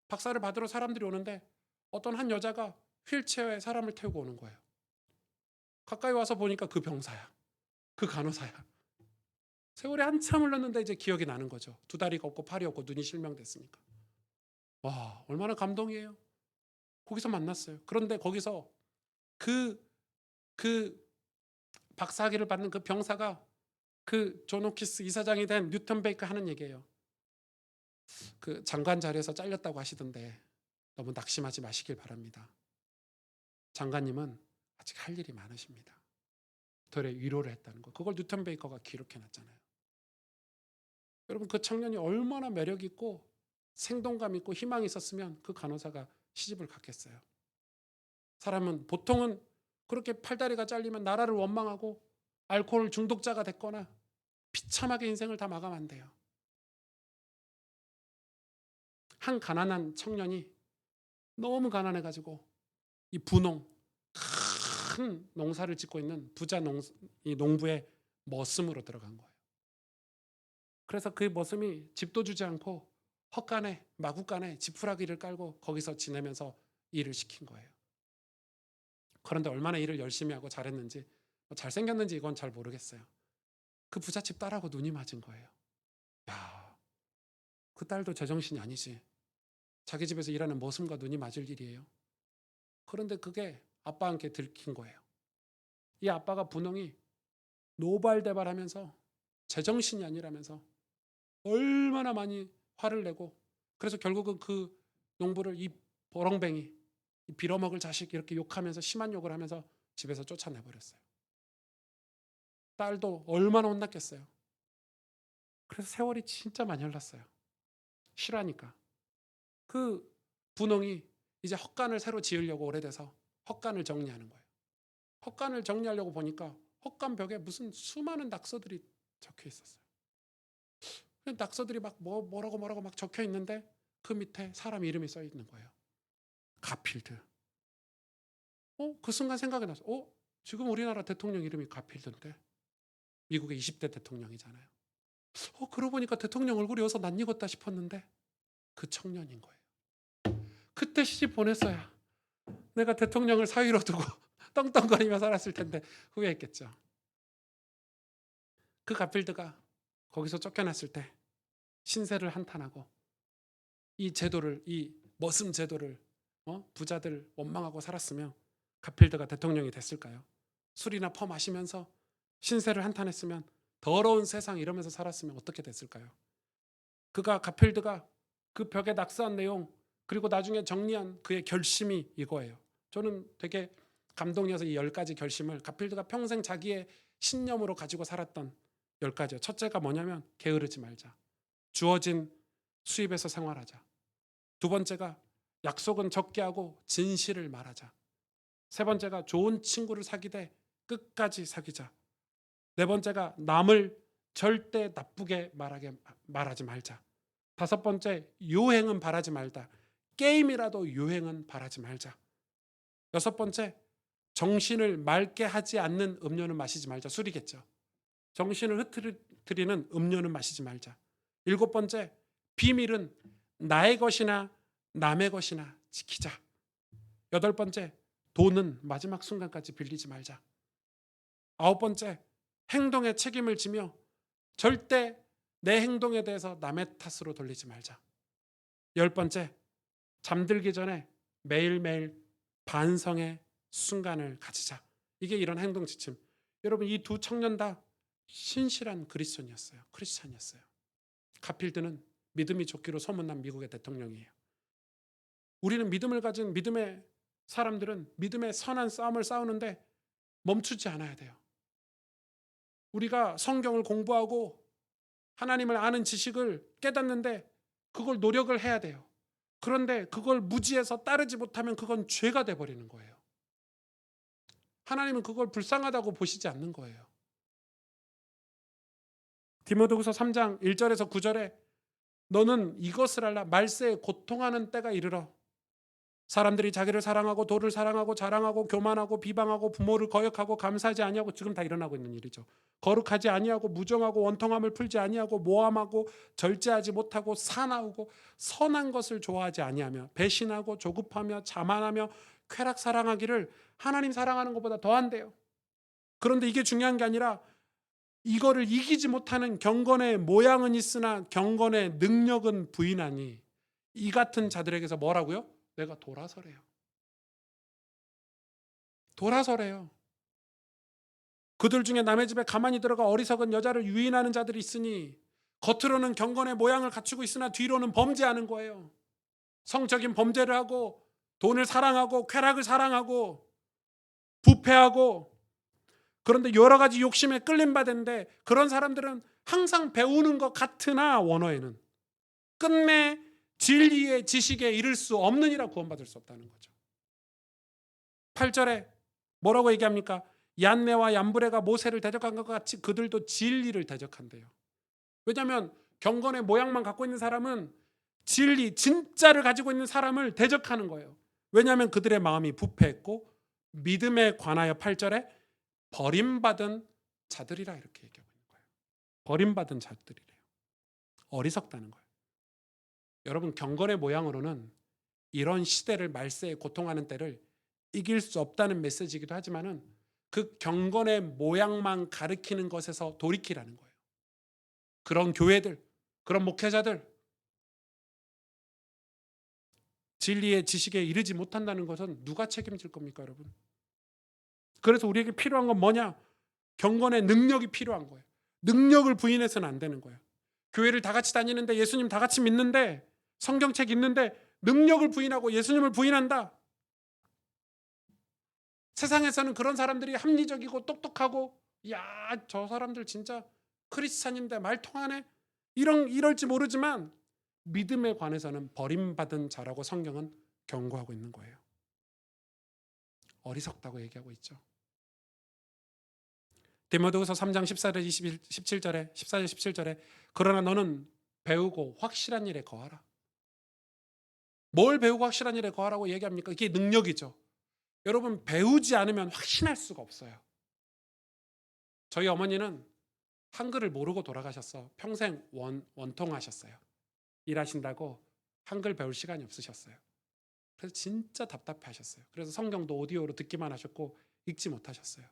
박사를 받으러 사람들이 오는데 어떤 한 여자가 휠체어에 사람을 태우고 오는 거예요. 가까이 와서 보니까 그 병사야. 그 간호사야. 세월이 한참 흘렀는데 이제 기억이 나는 거죠. 두 다리가 없고 팔이 없고 눈이 실명됐으니까. 와, 얼마나 감동이에요. 거기서 만났어요. 그런데 거기서 그 박사학위를 받는 그 병사가 그 존 호키스 이사장이 된 뉴턴 베이커 하는 얘기예요. 그 장관 자리에서 잘렸다고 하시던데 너무 낙심하지 마시길 바랍니다. 장관님은 아직 할 일이 많으십니다. 도리어 위로를 했다는 거. 그걸 뉴턴 베이커가 기록해 놨잖아요. 여러분 그 청년이 얼마나 매력 있고 생동감 있고 희망이 있었으면 그 간호사가 시집을 갔겠어요. 사람은 보통은 그렇게 팔다리가 잘리면 나라를 원망하고 알코올 중독자가 됐거나 비참하게 인생을 다 마감한대요. 한 가난한 청년이 너무 가난해가지고 이 부농 큰 농사를 짓고 있는 부자 이 농부의 머슴으로 들어간 거예요. 그래서 그 머슴이 집도 주지 않고 헛간에 마구간에 지푸라기를 깔고 거기서 지내면서 일을 시킨 거예요. 그런데 얼마나 일을 열심히 하고 잘했는지 잘생겼는지 이건 잘 모르겠어요. 그 부잣집 딸하고 눈이 맞은 거예요. 야, 그 딸도 제정신이 아니지. 자기 집에서 일하는 머슴과 눈이 맞을 일이에요. 그런데 그게 아빠한테 들킨 거예요. 이 아빠가 분홍이 노발대발하면서 제정신이 아니라면서 얼마나 많이 화를 내고 그래서 결국은 그 농부를 이 버렁뱅이 이 빌어먹을 자식 이렇게 욕하면서 심한 욕을 하면서 집에서 쫓아내버렸어요. 딸도 얼마나 혼났겠어요. 그래서 세월이 진짜 많이 흘렀어요. 싫어하니까. 그 분홍이 이제 헛간을 새로 지으려고 오래돼서 헛간을 정리하는 거예요. 헛간을 정리하려고 보니까 헛간 벽에 무슨 수많은 낙서들이 적혀 있었어요. 낙서들이 막 뭐라고 막 적혀 있는데 그 밑에 사람 이름이 써 있는 거예요. 가필드. 그 순간 생각이 나서 지금 우리나라 대통령 이름이 가필드인데 미국의 20대 대통령이잖아요. 그러고 보니까 대통령 얼굴이 어디서 낯익었다 싶었는데 그 청년인 거예요. 그때 시집 보냈어야 내가 대통령을 사위로 두고 떵떵거리며 살았을 텐데 후회했겠죠. 그 가필드가 거기서 쫓겨났을 때 신세를 한탄하고 이 제도를 이 머슴 제도를 부자들 원망하고 살았으면 가필드가 대통령이 됐을까요? 술이나 퍼 마시면서 신세를 한탄했으면 더러운 세상 이러면서 살았으면 어떻게 됐을까요? 가필드가 그 벽에 낙서한 내용 그리고 나중에 정리한 그의 결심이 이거예요. 저는 되게 감동이어서 이 10가지 결심을 가필드가 평생 자기의 신념으로 가지고 살았던 10가지요. 첫째가 뭐냐면 게으르지 말자. 주어진 수입에서 생활하자. 두 번째가 약속은 적게 하고 진실을 말하자. 세 번째가 좋은 친구를 사귀되 끝까지 사귀자. 네 번째가 남을 절대 나쁘게 말하지 말자. 5번째, 요행은 바라지 말다. 게임이라도 요행은 바라지 말자. 6번째, 정신을 맑게 하지 않는 음료는 마시지 말자. 술이겠죠. 정신을 흐트리는 음료는 마시지 말자. 7번째, 비밀은 나의 것이나 남의 것이나 지키자. 8번째, 돈은 마지막 순간까지 빌리지 말자. 9번째, 행동에 책임을 지며 절대 내 행동에 대해서 남의 탓으로 돌리지 말자. 10번째, 잠들기 전에 매일매일 반성의 순간을 가지자. 이게 이런 행동 지침. 여러분, 이 두 청년 다 신실한 크리스찬이었어요. 가필드는 믿음이 좋기로 소문난 미국의 대통령이에요. 우리는 믿음을 가진 믿음의 사람들은 믿음의 선한 싸움을 싸우는데 멈추지 않아야 돼요. 우리가 성경을 공부하고 하나님을 아는 지식을 깨닫는데 그걸 노력을 해야 돼요. 그런데 그걸 무지해서 따르지 못하면 그건 죄가 돼버리는 거예요. 하나님은 그걸 불쌍하다고 보시지 않는 거예요. 디모데후서 3장 1절에서 9절에 너는 이것을 알라. 말세에 고통하는 때가 이르러 사람들이 자기를 사랑하고 도를 사랑하고 자랑하고 교만하고 비방하고 부모를 거역하고 감사하지 아니하고, 지금 다 일어나고 있는 일이죠. 거룩하지 아니하고 무정하고 원통함을 풀지 아니하고 모함하고 절제하지 못하고 사나우고 선한 것을 좋아하지 아니하며 배신하고 조급하며 자만하며 쾌락 사랑하기를 하나님 사랑하는 것보다 더한대요. 그런데 이게 중요한 게 아니라 이거를 이기지 못하는 경건의 모양은 있으나 경건의 능력은 부인하니 이 같은 자들에게서 뭐라고요? 내가 돌아서래요. 돌아서래요. 그들 중에 남의 집에 가만히 들어가 어리석은 여자를 유인하는 자들이 있으니 겉으로는 경건의 모양을 갖추고 있으나 뒤로는 범죄하는 거예요. 성적인 범죄를 하고 돈을 사랑하고 쾌락을 사랑하고 부패하고, 그런데 여러 가지 욕심에 끌림받는데 그런 사람들은 항상 배우는 것 같으나 원어에는 끝내 진리의 지식에 이를 수 없느니라 구원받을 수 없다는 거죠. 8절에 뭐라고 얘기합니까? 얀네와 얀브레가 모세를 대적한 것 같이 그들도 진리를 대적한대요. 왜냐하면 경건의 모양만 갖고 있는 사람은 진리, 진짜를 가지고 있는 사람을 대적하는 거예요. 왜냐하면 그들의 마음이 부패했고 믿음에 관하여 8절에 버림받은 자들이라 이렇게 얘기하고 있는 거예요. 버림받은 자들이래요. 어리석다는 거예요. 여러분, 경건의 모양으로는 이런 시대를, 말세에 고통하는 때를 이길 수 없다는 메시지이기도 하지만은 그 경건의 모양만 가리키는 것에서 돌이키라는 거예요. 그런 교회들, 그런 목회자들, 진리의 지식에 이르지 못한다는 것은 누가 책임질 겁니까, 여러분? 그래서 우리에게 필요한 건 뭐냐? 경건의 능력이 필요한 거예요. 능력을 부인해서는 안 되는 거예요. 교회를 다 같이 다니는데, 예수님 다 같이 믿는데, 성경책 읽는데 능력을 부인하고 예수님을 부인한다. 세상에서는 그런 사람들이 합리적이고 똑똑하고, 야, 저 사람들 진짜 크리스찬인데 말 통하네, 이럴지 모르지만 믿음에 관해서는 버림받은 자라고 성경은 경고하고 있는 거예요. 어리석다고 얘기하고 있죠. 디모데후서 3장 14절 17절에 그러나 너는 배우고 확실한 일에 거하라. 뭘 배우고 확실한 일에 거하라고 얘기합니까? 이게 능력이죠. 여러분, 배우지 않으면 확신할 수가 없어요. 저희 어머니는 한글을 모르고 돌아가셔서 평생 원통하셨어요. 일하신다고 한글 배울 시간이 없으셨어요. 그래서 진짜 답답해하셨어요. 그래서 성경도 오디오로 듣기만 하셨고 읽지 못하셨어요.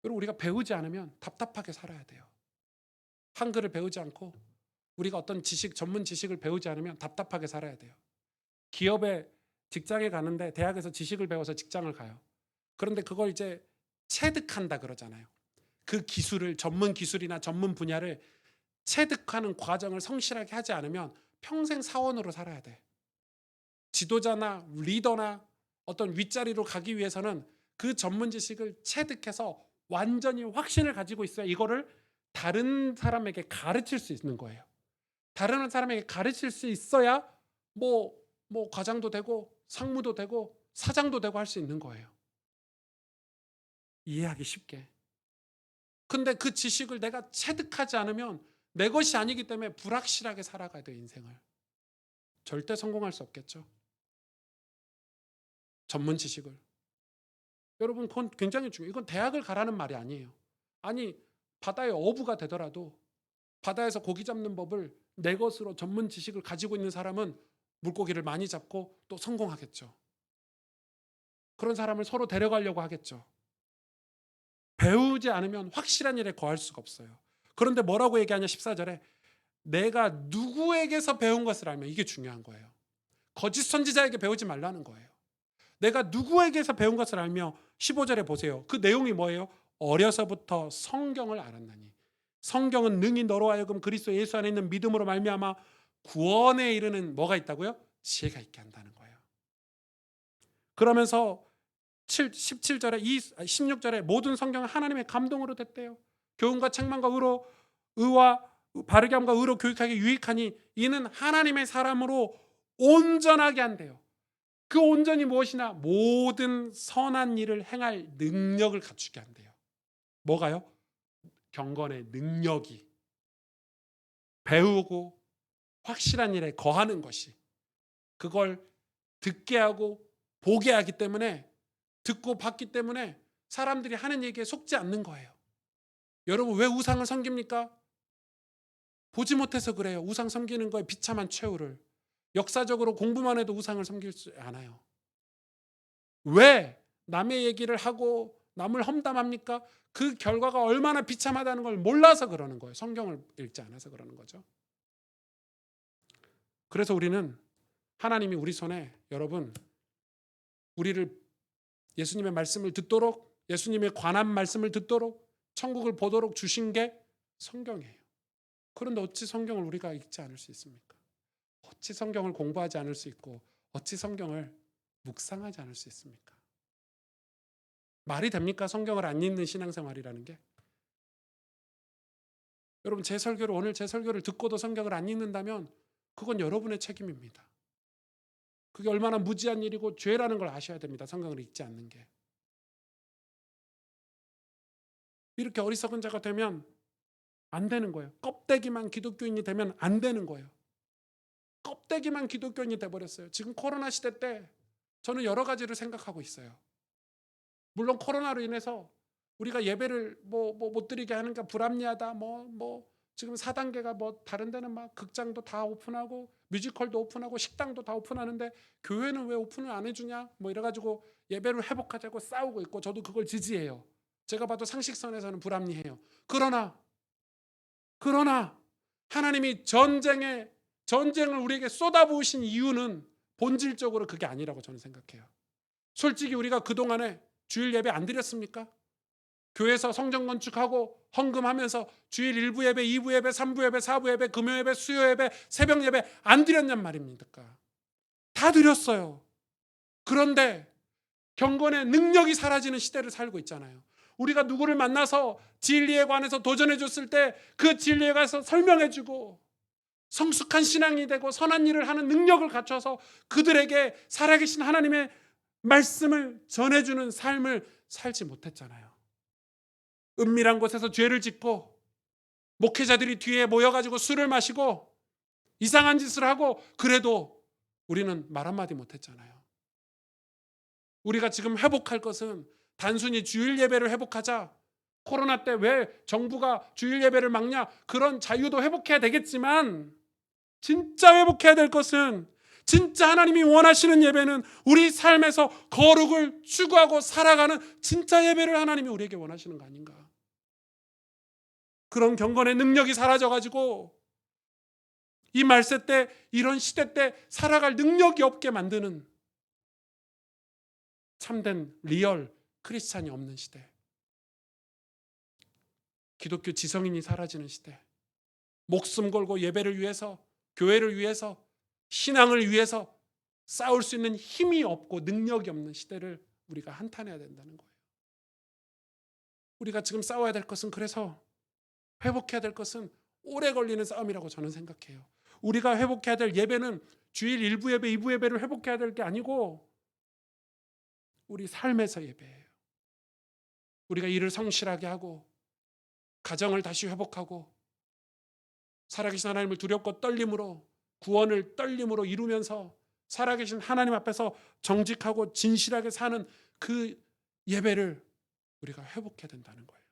여러분, 우리가 배우지 않으면 답답하게 살아야 돼요. 한글을 배우지 않고 우리가 어떤 전문 지식을 배우지 않으면 답답하게 살아야 돼요. 기업에 직장에 가는데 대학에서 지식을 배워서 직장을 가요. 그런데 그걸 이제 체득한다 그러잖아요. 그 기술을, 전문 기술이나 전문 분야를 체득하는 과정을 성실하게 하지 않으면 평생 사원으로 살아야 돼. 지도자나 리더나 어떤 윗자리로 가기 위해서는 그 전문 지식을 체득해서 완전히 확신을 가지고 있어야 이거를 다른 사람에게 가르칠 수 있는 거예요. 다른 사람에게 가르칠 수 있어야 뭐 과장도 되고 상무도 되고 사장도 되고 할 수 있는 거예요. 이해하기 쉽게. 근데 그 지식을 내가 체득하지 않으면 내 것이 아니기 때문에 불확실하게 살아가야 돼요, 인생을. 절대 성공할 수 없겠죠. 전문 지식을. 여러분, 그건 굉장히 중요해요. 이건 대학을 가라는 말이 아니에요. 아니, 바다의 어부가 되더라도 바다에서 고기 잡는 법을 내 것으로 전문 지식을 가지고 있는 사람은 물고기를 많이 잡고 또 성공하겠죠. 그런 사람을 서로 데려가려고 하겠죠. 배우지 않으면 확실한 일에 거할 수가 없어요. 그런데 뭐라고 얘기하냐 14절에 내가 누구에게서 배운 것을 알면, 이게 중요한 거예요. 거짓 선지자에게 배우지 말라는 거예요. 내가 누구에게서 배운 것을 알며 15절에 보세요. 그 내용이 뭐예요? 어려서부터 성경을 알았나니. 성경은 능히 너로 하여금 그리스도 예수 안에 있는 믿음으로 말미암아 구원에 이르는 뭐가 있다고요? 지혜가 있게 한다는 거예요. 그러면서 17절에 16절에 모든 성경은 하나님의 감동으로 됐대요. 교훈과 책망과 의와 바르게 함과 의로 교육하기 유익하니 이는 하나님의 사람으로 온전하게 한대요. 그 온전이 무엇이나 모든 선한 일을 행할 능력을 갖추게 한대요. 뭐가요? 경건의 능력이. 배우고 확실한 일에 거하는 것이, 그걸 듣게 하고 보게 하기 때문에, 듣고 봤기 때문에 사람들이 하는 얘기에 속지 않는 거예요. 여러분, 왜 우상을 섬깁니까? 보지 못해서 그래요. 우상 섬기는 거에 비참한 최후를. 역사적으로 공부만 해도 우상을 섬길 수 않아요. 왜 남의 얘기를 하고 남을 험담합니까? 그 결과가 얼마나 비참하다는 걸 몰라서 그러는 거예요. 성경을 읽지 않아서 그러는 거죠. 그래서 우리는, 하나님이 우리 손에, 여러분, 우리를 예수님의 말씀을 듣도록, 예수님의 관한 말씀을 듣도록, 천국을 보도록 주신 게 성경이에요. 그런데 어찌 성경을 우리가 읽지 않을 수 있습니까? 어찌 성경을 공부하지 않을 수 있고 어찌 성경을 묵상하지 않을 수 있습니까? 말이 됩니까? 성경을 안 읽는 신앙생활이라는 게. 여러분, 오늘 제 설교를 듣고도 성경을 안 읽는다면 그건 여러분의 책임입니다. 그게 얼마나 무지한 일이고 죄라는 걸 아셔야 됩니다. 성경을 읽지 않는 게. 이렇게 어리석은 자가 되면 안 되는 거예요. 껍데기만 기독교인이 되면 안 되는 거예요. 껍데기만 기독교인이 돼버렸어요. 지금 코로나 시대 때 저는 여러 가지를 생각하고 있어요. 물론 코로나로 인해서 우리가 예배를 못 드리게 하는 게 불합리하다. 지금 4단계가 다른 데는 막 극장도 다 오픈하고 뮤지컬도 오픈하고 식당도 다 오픈하는데 교회는 왜 오픈을 안 해주냐? 이래가지고 예배를 회복하자고 싸우고 있고, 저도 그걸 지지해요. 제가 봐도 상식선에서는 불합리해요. 그러나 하나님이 전쟁을 우리에게 쏟아부으신 이유는 본질적으로 그게 아니라고 저는 생각해요. 솔직히 우리가 그동안에 주일 예배 안 드렸습니까? 교회에서 성전 건축하고 헌금하면서 주일 1부 예배, 2부 예배, 3부 예배, 4부 예배, 금요 예배, 수요 예배, 새벽 예배 안 드렸냔 말입니까? 다 드렸어요. 그런데 경건의 능력이 사라지는 시대를 살고 있잖아요. 우리가 누구를 만나서 진리에 관해서 도전해 줬을 때 그 진리에 관해서 설명해 주고 성숙한 신앙이 되고 선한 일을 하는 능력을 갖춰서 그들에게 살아계신 하나님의 말씀을 전해주는 삶을 살지 못했잖아요. 은밀한 곳에서 죄를 짓고 목회자들이 뒤에 모여가지고 술을 마시고 이상한 짓을 하고, 그래도 우리는 말 한마디 못했잖아요. 우리가 지금 회복할 것은 단순히 주일 예배를 회복하자, 코로나 때 왜 정부가 주일 예배를 막냐, 그런 자유도 회복해야 되겠지만, 진짜 회복해야 될 것은, 진짜 하나님이 원하시는 예배는 우리 삶에서 거룩을 추구하고 살아가는 진짜 예배를 하나님이 우리에게 원하시는 거 아닌가. 그런 경건의 능력이 사라져가지고 이 말세 때, 이런 시대 때 살아갈 능력이 없게 만드는 참된 리얼 크리스찬이 없는 시대, 기독교 지성인이 사라지는 시대, 목숨 걸고 예배를 위해서, 교회를 위해서, 신앙을 위해서 싸울 수 있는 힘이 없고 능력이 없는 시대를 우리가 한탄해야 된다는 거예요. 우리가 지금 싸워야 될 것은, 그래서 회복해야 될 것은 오래 걸리는 싸움이라고 저는 생각해요. 우리가 회복해야 될 예배는 주일 1부 예배, 2부 예배를 회복해야 될 게 아니고 우리 삶에서 예배예요. 우리가 일을 성실하게 하고 가정을 다시 회복하고 살아계신 하나님을 두렵고 떨림으로, 구원을 떨림으로 이루면서 살아계신 하나님 앞에서 정직하고 진실하게 사는 그 예배를 우리가 회복해야 된다는 거예요.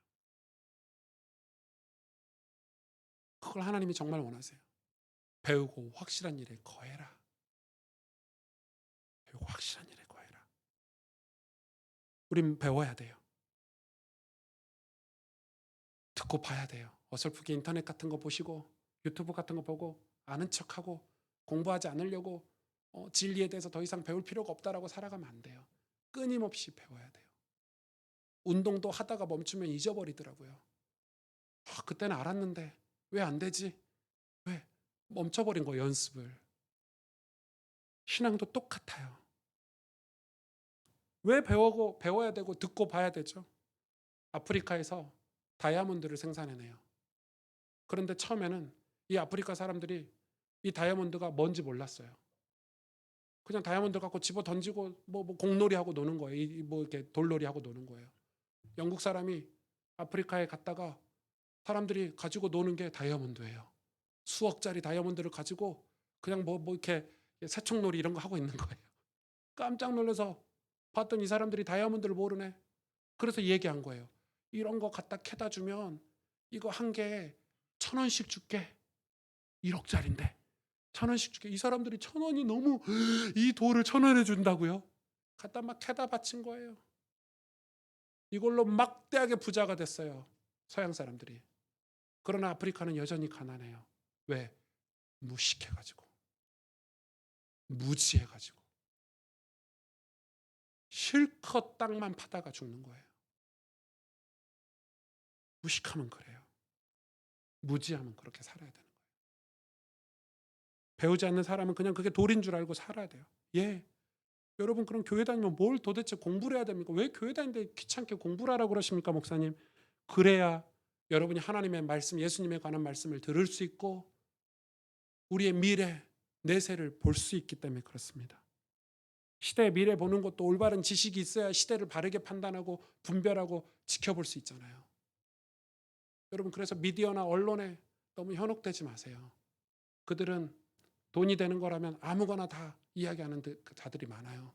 그걸 하나님이 정말 원하세요. 배우고 확실한 일에 거해라. 배우고 확실한 일에 거해라. 우린 배워야 돼요. 듣고 봐야 돼요. 어설프게 인터넷 같은 거 보시고 유튜브 같은 거 보고 아는 척하고 공부하지 않으려고 진리에 대해서 더 이상 배울 필요가 없다라고 살아가면 안 돼요. 끊임없이 배워야 돼요. 운동도 하다가 멈추면 잊어버리더라고요. 그때는 알았는데 왜 안 되지? 왜? 멈춰버린 거 연습을. 신앙도 똑같아요. 왜 배워야 되고 듣고 봐야 되죠? 아프리카에서 다이아몬드를 생산해내요. 그런데 처음에는 이 아프리카 사람들이 이 다이아몬드가 뭔지 몰랐어요. 그냥 다이아몬드 갖고 집어 던지고 뭐 공놀이 하고 노는 거예요. 뭐 이렇게 돌놀이 하고 노는 거예요. 영국 사람이 아프리카에 갔다가 사람들이 가지고 노는 게 다이아몬드예요. 수억짜리 다이아몬드를 가지고 그냥 뭐 이렇게 새총놀이 이런 거 하고 있는 거예요. 깜짝 놀라서 봤더니 이 사람들이 다이아몬드를 모르네. 그래서 얘기한 거예요. 이런 거 갖다 캐다 주면 이거 한 개에 1,000원씩 줄게. 1억짜리인데 1,000원씩 줄게. 이 사람들이 1,000원이 너무, 이 돌을 1,000원에 준다고요? 갖다 막 캐다 바친 거예요. 이걸로 막대하게 부자가 됐어요. 서양 사람들이. 그러나 아프리카는 여전히 가난해요. 왜? 무식해가지고, 무지해가지고, 실컷 땅만 파다가 죽는 거예요. 무식하면 그래요. 무지하면 그렇게 살아야 되는 거예요. 배우지 않는 사람은 그냥 그게 돌인 줄 알고 살아야 돼요. 예. 여러분, 그럼 교회 다니면 뭘 도대체 공부를 해야 됩니까? 왜 교회 다니는데 귀찮게 공부를 하라고 그러십니까, 목사님? 그래야 여러분이 하나님의 말씀, 예수님에 관한 말씀을 들을 수 있고 우리의 미래, 내세를 볼 수 있기 때문에 그렇습니다. 시대의 미래 보는 것도 올바른 지식이 있어야 시대를 바르게 판단하고 분별하고 지켜볼 수 있잖아요. 여러분, 그래서 미디어나 언론에 너무 현혹되지 마세요. 그들은 돈이 되는 거라면 아무거나 다 이야기하는 자들이 많아요.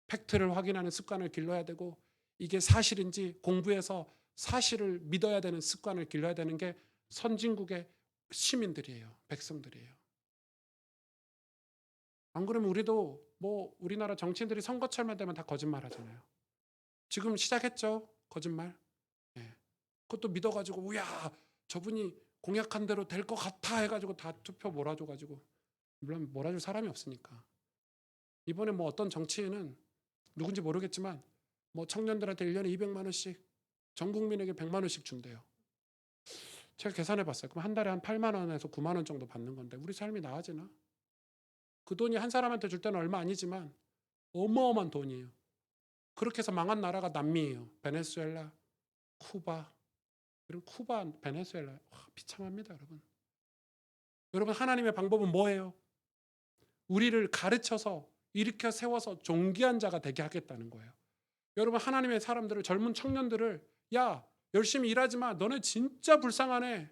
팩트를 확인하는 습관을 길러야 되고 이게 사실인지 공부해서 사실을 믿어야 되는 습관을 길러야 되는 게 선진국의 시민들이에요. 백성들이에요. 안 그러면 우리도 뭐 우리나라 정치인들이 선거철만 되면 다 거짓말 하잖아요. 지금 시작했죠. 거짓말. 네. 그것도 믿어가지고 우야 저분이 공약한 대로 될 것 같아 해가지고 다 투표 몰아줘가지고 물론 몰아줄 사람이 없으니까. 이번에 뭐 어떤 정치인은 누군지 모르겠지만 뭐 청년들한테 1년에 200만 원씩 전 국민에게 100만 원씩 준대요. 제가 계산해 봤어요. 그럼 한 달에 한 8만 원에서 9만 원 정도 받는 건데 우리 삶이 나아지나? 그 돈이 한 사람한테 줄 때는 얼마 아니지만 어마어마한 돈이에요. 그렇게 해서 망한 나라가 남미예요. 베네수엘라, 쿠바. 이런 쿠바, 베네수엘라 비참합니다, 여러분. 여러분, 하나님의 방법은 뭐예요? 우리를 가르쳐서 일으켜 세워서 존귀한 자가 되게 하겠다는 거예요. 여러분, 하나님의 사람들을, 젊은 청년들을 야 열심히 일하지 마. 너네 진짜 불쌍하네.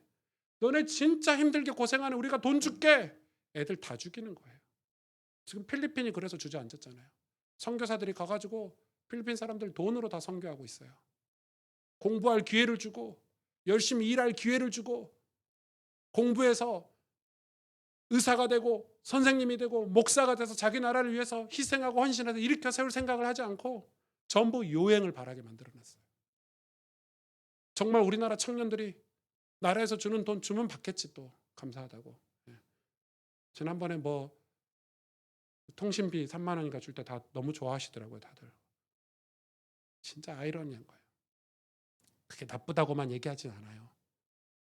너네 진짜 힘들게 고생하네. 우리가 돈 줄게. 애들 다 죽이는 거예요. 지금 필리핀이 그래서 주저앉았잖아요. 선교사들이 가가지고 필리핀 사람들 돈으로 다 선교하고 있어요. 공부할 기회를 주고 열심히 일할 기회를 주고 공부해서 의사가 되고 선생님이 되고 목사가 돼서 자기 나라를 위해서 희생하고 헌신해서 일으켜 세울 생각을 하지 않고 전부 요행을 바라게 만들어놨어요. 정말 우리나라 청년들이 나라에서 주는 돈 주면 받겠지 또 감사하다고. 지난번에 뭐 통신비 3만 원인가 줄 때 다 너무 좋아하시더라고요, 다들. 진짜 아이러니한 거예요. 그게 나쁘다고만 얘기하진 않아요.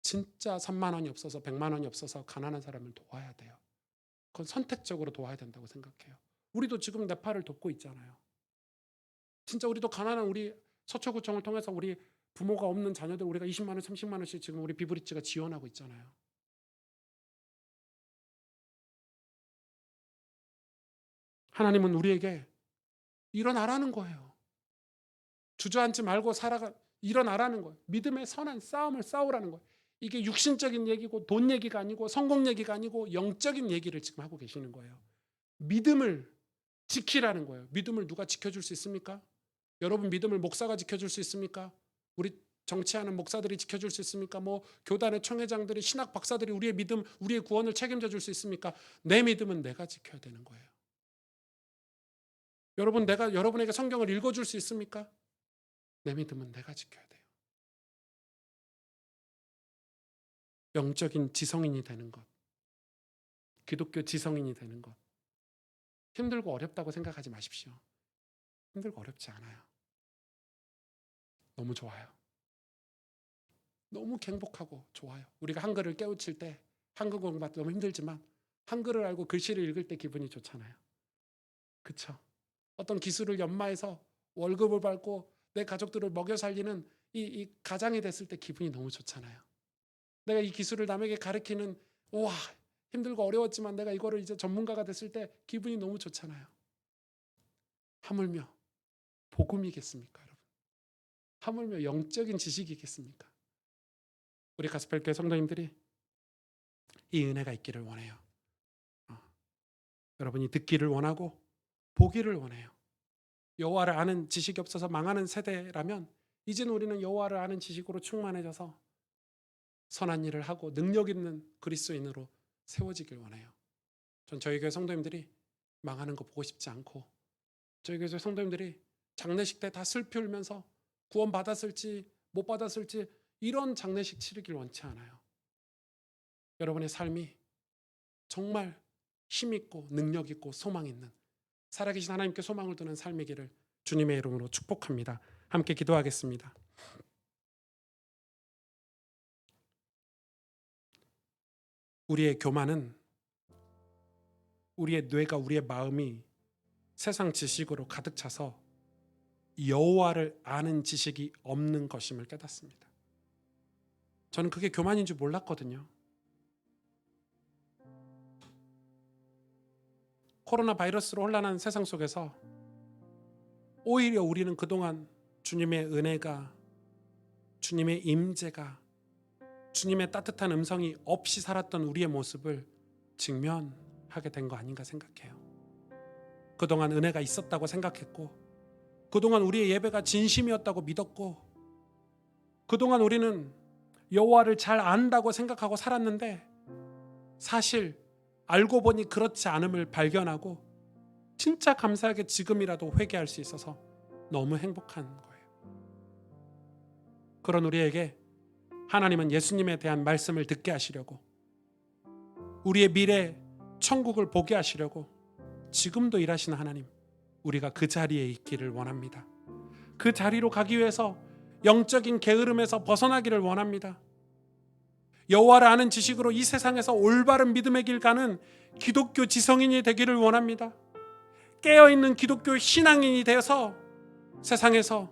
진짜 3만 원이 없어서 100만 원이 없어서 가난한 사람을 도와야 돼요. 그건 선택적으로 도와야 된다고 생각해요. 우리도 지금 네팔을 돕고 있잖아요. 진짜 우리도 가난한 우리 서초구청을 통해서 우리 부모가 없는 자녀들 우리가 20만 원, 30만 원씩 지금 우리 비브리지가 지원하고 있잖아요. 하나님은 우리에게 일어나라는 거예요. 주저앉지 말고 일어나라는 거예요. 믿음의 선한 싸움을 싸우라는 거예요. 이게 육신적인 얘기고 돈 얘기가 아니고 성공 얘기가 아니고 영적인 얘기를 지금 하고 계시는 거예요. 믿음을 지키라는 거예요. 믿음을 누가 지켜줄 수 있습니까? 여러분 믿음을 목사가 지켜줄 수 있습니까? 우리 정치하는 목사들이 지켜줄 수 있습니까? 뭐 교단의 총회장들이, 신학 박사들이 우리의 믿음, 우리의 구원을 책임져 줄 수 있습니까? 내 믿음은 내가 지켜야 되는 거예요. 여러분, 내가 여러분에게 성경을 읽어줄 수 있습니까? 내 믿음은 내가 지켜야 돼요. 영적인 지성인이 되는 것, 기독교 지성인이 되는 것, 힘들고 어렵다고 생각하지 마십시오. 힘들고 어렵지 않아요. 너무 좋아요. 너무 행복하고 좋아요. 우리가 한글을 깨우칠 때 한글 공부도 너무 힘들지만 한글을 알고 글씨를 읽을 때 기분이 좋잖아요. 그렇죠? 어떤 기술을 연마해서 월급을 받고 내 가족들을 먹여 살리는 이 가장이 됐을 때 기분이 너무 좋잖아요. 내가 이 기술을 남에게 가르치는, 우와, 힘들고 어려웠지만 내가 이거를 이제 전문가가 됐을 때 기분이 너무 좋잖아요. 하물며 복음이겠습니까, 여러분? 하물며 영적인 지식이겠습니까? 우리 가스펠교회 성도님들이 이 은혜가 있기를 원해요. 여러분이 듣기를 원하고 보기를 원해요. 여호와를 아는 지식이 없어서 망하는 세대라면 이제는 우리는 여호와를 아는 지식으로 충만해져서 선한 일을 하고 능력 있는 그리스도인으로 세워지길 원해요. 전 저희 교회 성도님들이 망하는 거 보고 싶지 않고, 저희 교회 성도님들이 장례식 때 다 슬피 울면서 구원 받았을지 못 받았을지 이런 장례식 치르길 원치 않아요. 여러분의 삶이 정말 힘있고 능력 있고 소망 있는, 살아계신 하나님께 소망을 두는 삶이기를 주님의 이름으로 축복합니다. 함께 기도하겠습니다. 우리의 교만은 우리의 뇌가, 우리의 마음이 세상 지식으로 가득 차서 여호와를 아는 지식이 없는 것임을 깨닫습니다. 저는 그게 교만인 줄 몰랐거든요. 코로나 바이러스로 혼란한 세상 속에서 오히려 우리는 그동안 주님의 은혜가, 주님의 임재가, 주님의 따뜻한 음성이 없이 살았던 우리의 모습을 직면하게 된 거 아닌가 생각해요. 그동안 은혜가 있었다고 생각했고, 그동안 우리의 예배가 진심이었다고 믿었고, 그동안 우리는 여호와를 잘 안다고 생각하고 살았는데 사실 알고 보니 그렇지 않음을 발견하고 진짜 감사하게 지금이라도 회개할 수 있어서 너무 행복한 거예요. 그런 우리에게 하나님은 예수님에 대한 말씀을 듣게 하시려고, 우리의 미래 천국을 보게 하시려고 지금도 일하시는 하나님, 우리가 그 자리에 있기를 원합니다. 그 자리로 가기 위해서 영적인 게으름에서 벗어나기를 원합니다. 여호와를 아는 지식으로 이 세상에서 올바른 믿음의 길 가는 기독교 지성인이 되기를 원합니다. 깨어있는 기독교 신앙인이 되어서 세상에서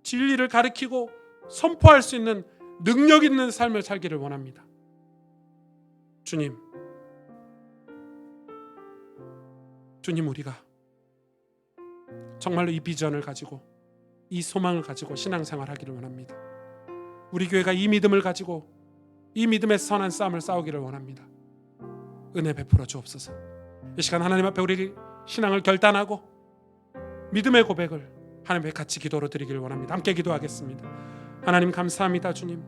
진리를 가르치고 선포할 수 있는 능력 있는 삶을 살기를 원합니다. 주님, 우리가 정말로 이 비전을 가지고, 이 소망을 가지고 신앙생활 하기를 원합니다. 우리 교회가 이 믿음을 가지고 이 믿음의 선한 싸움을 싸우기를 원합니다. 은혜 베풀어 주옵소서. 이 시간 하나님 앞에 우리 신앙을 결단하고 믿음의 고백을 하나님 앞에 같이 기도로 드리기를 원합니다. 함께 기도하겠습니다. 하나님 감사합니다. 주님,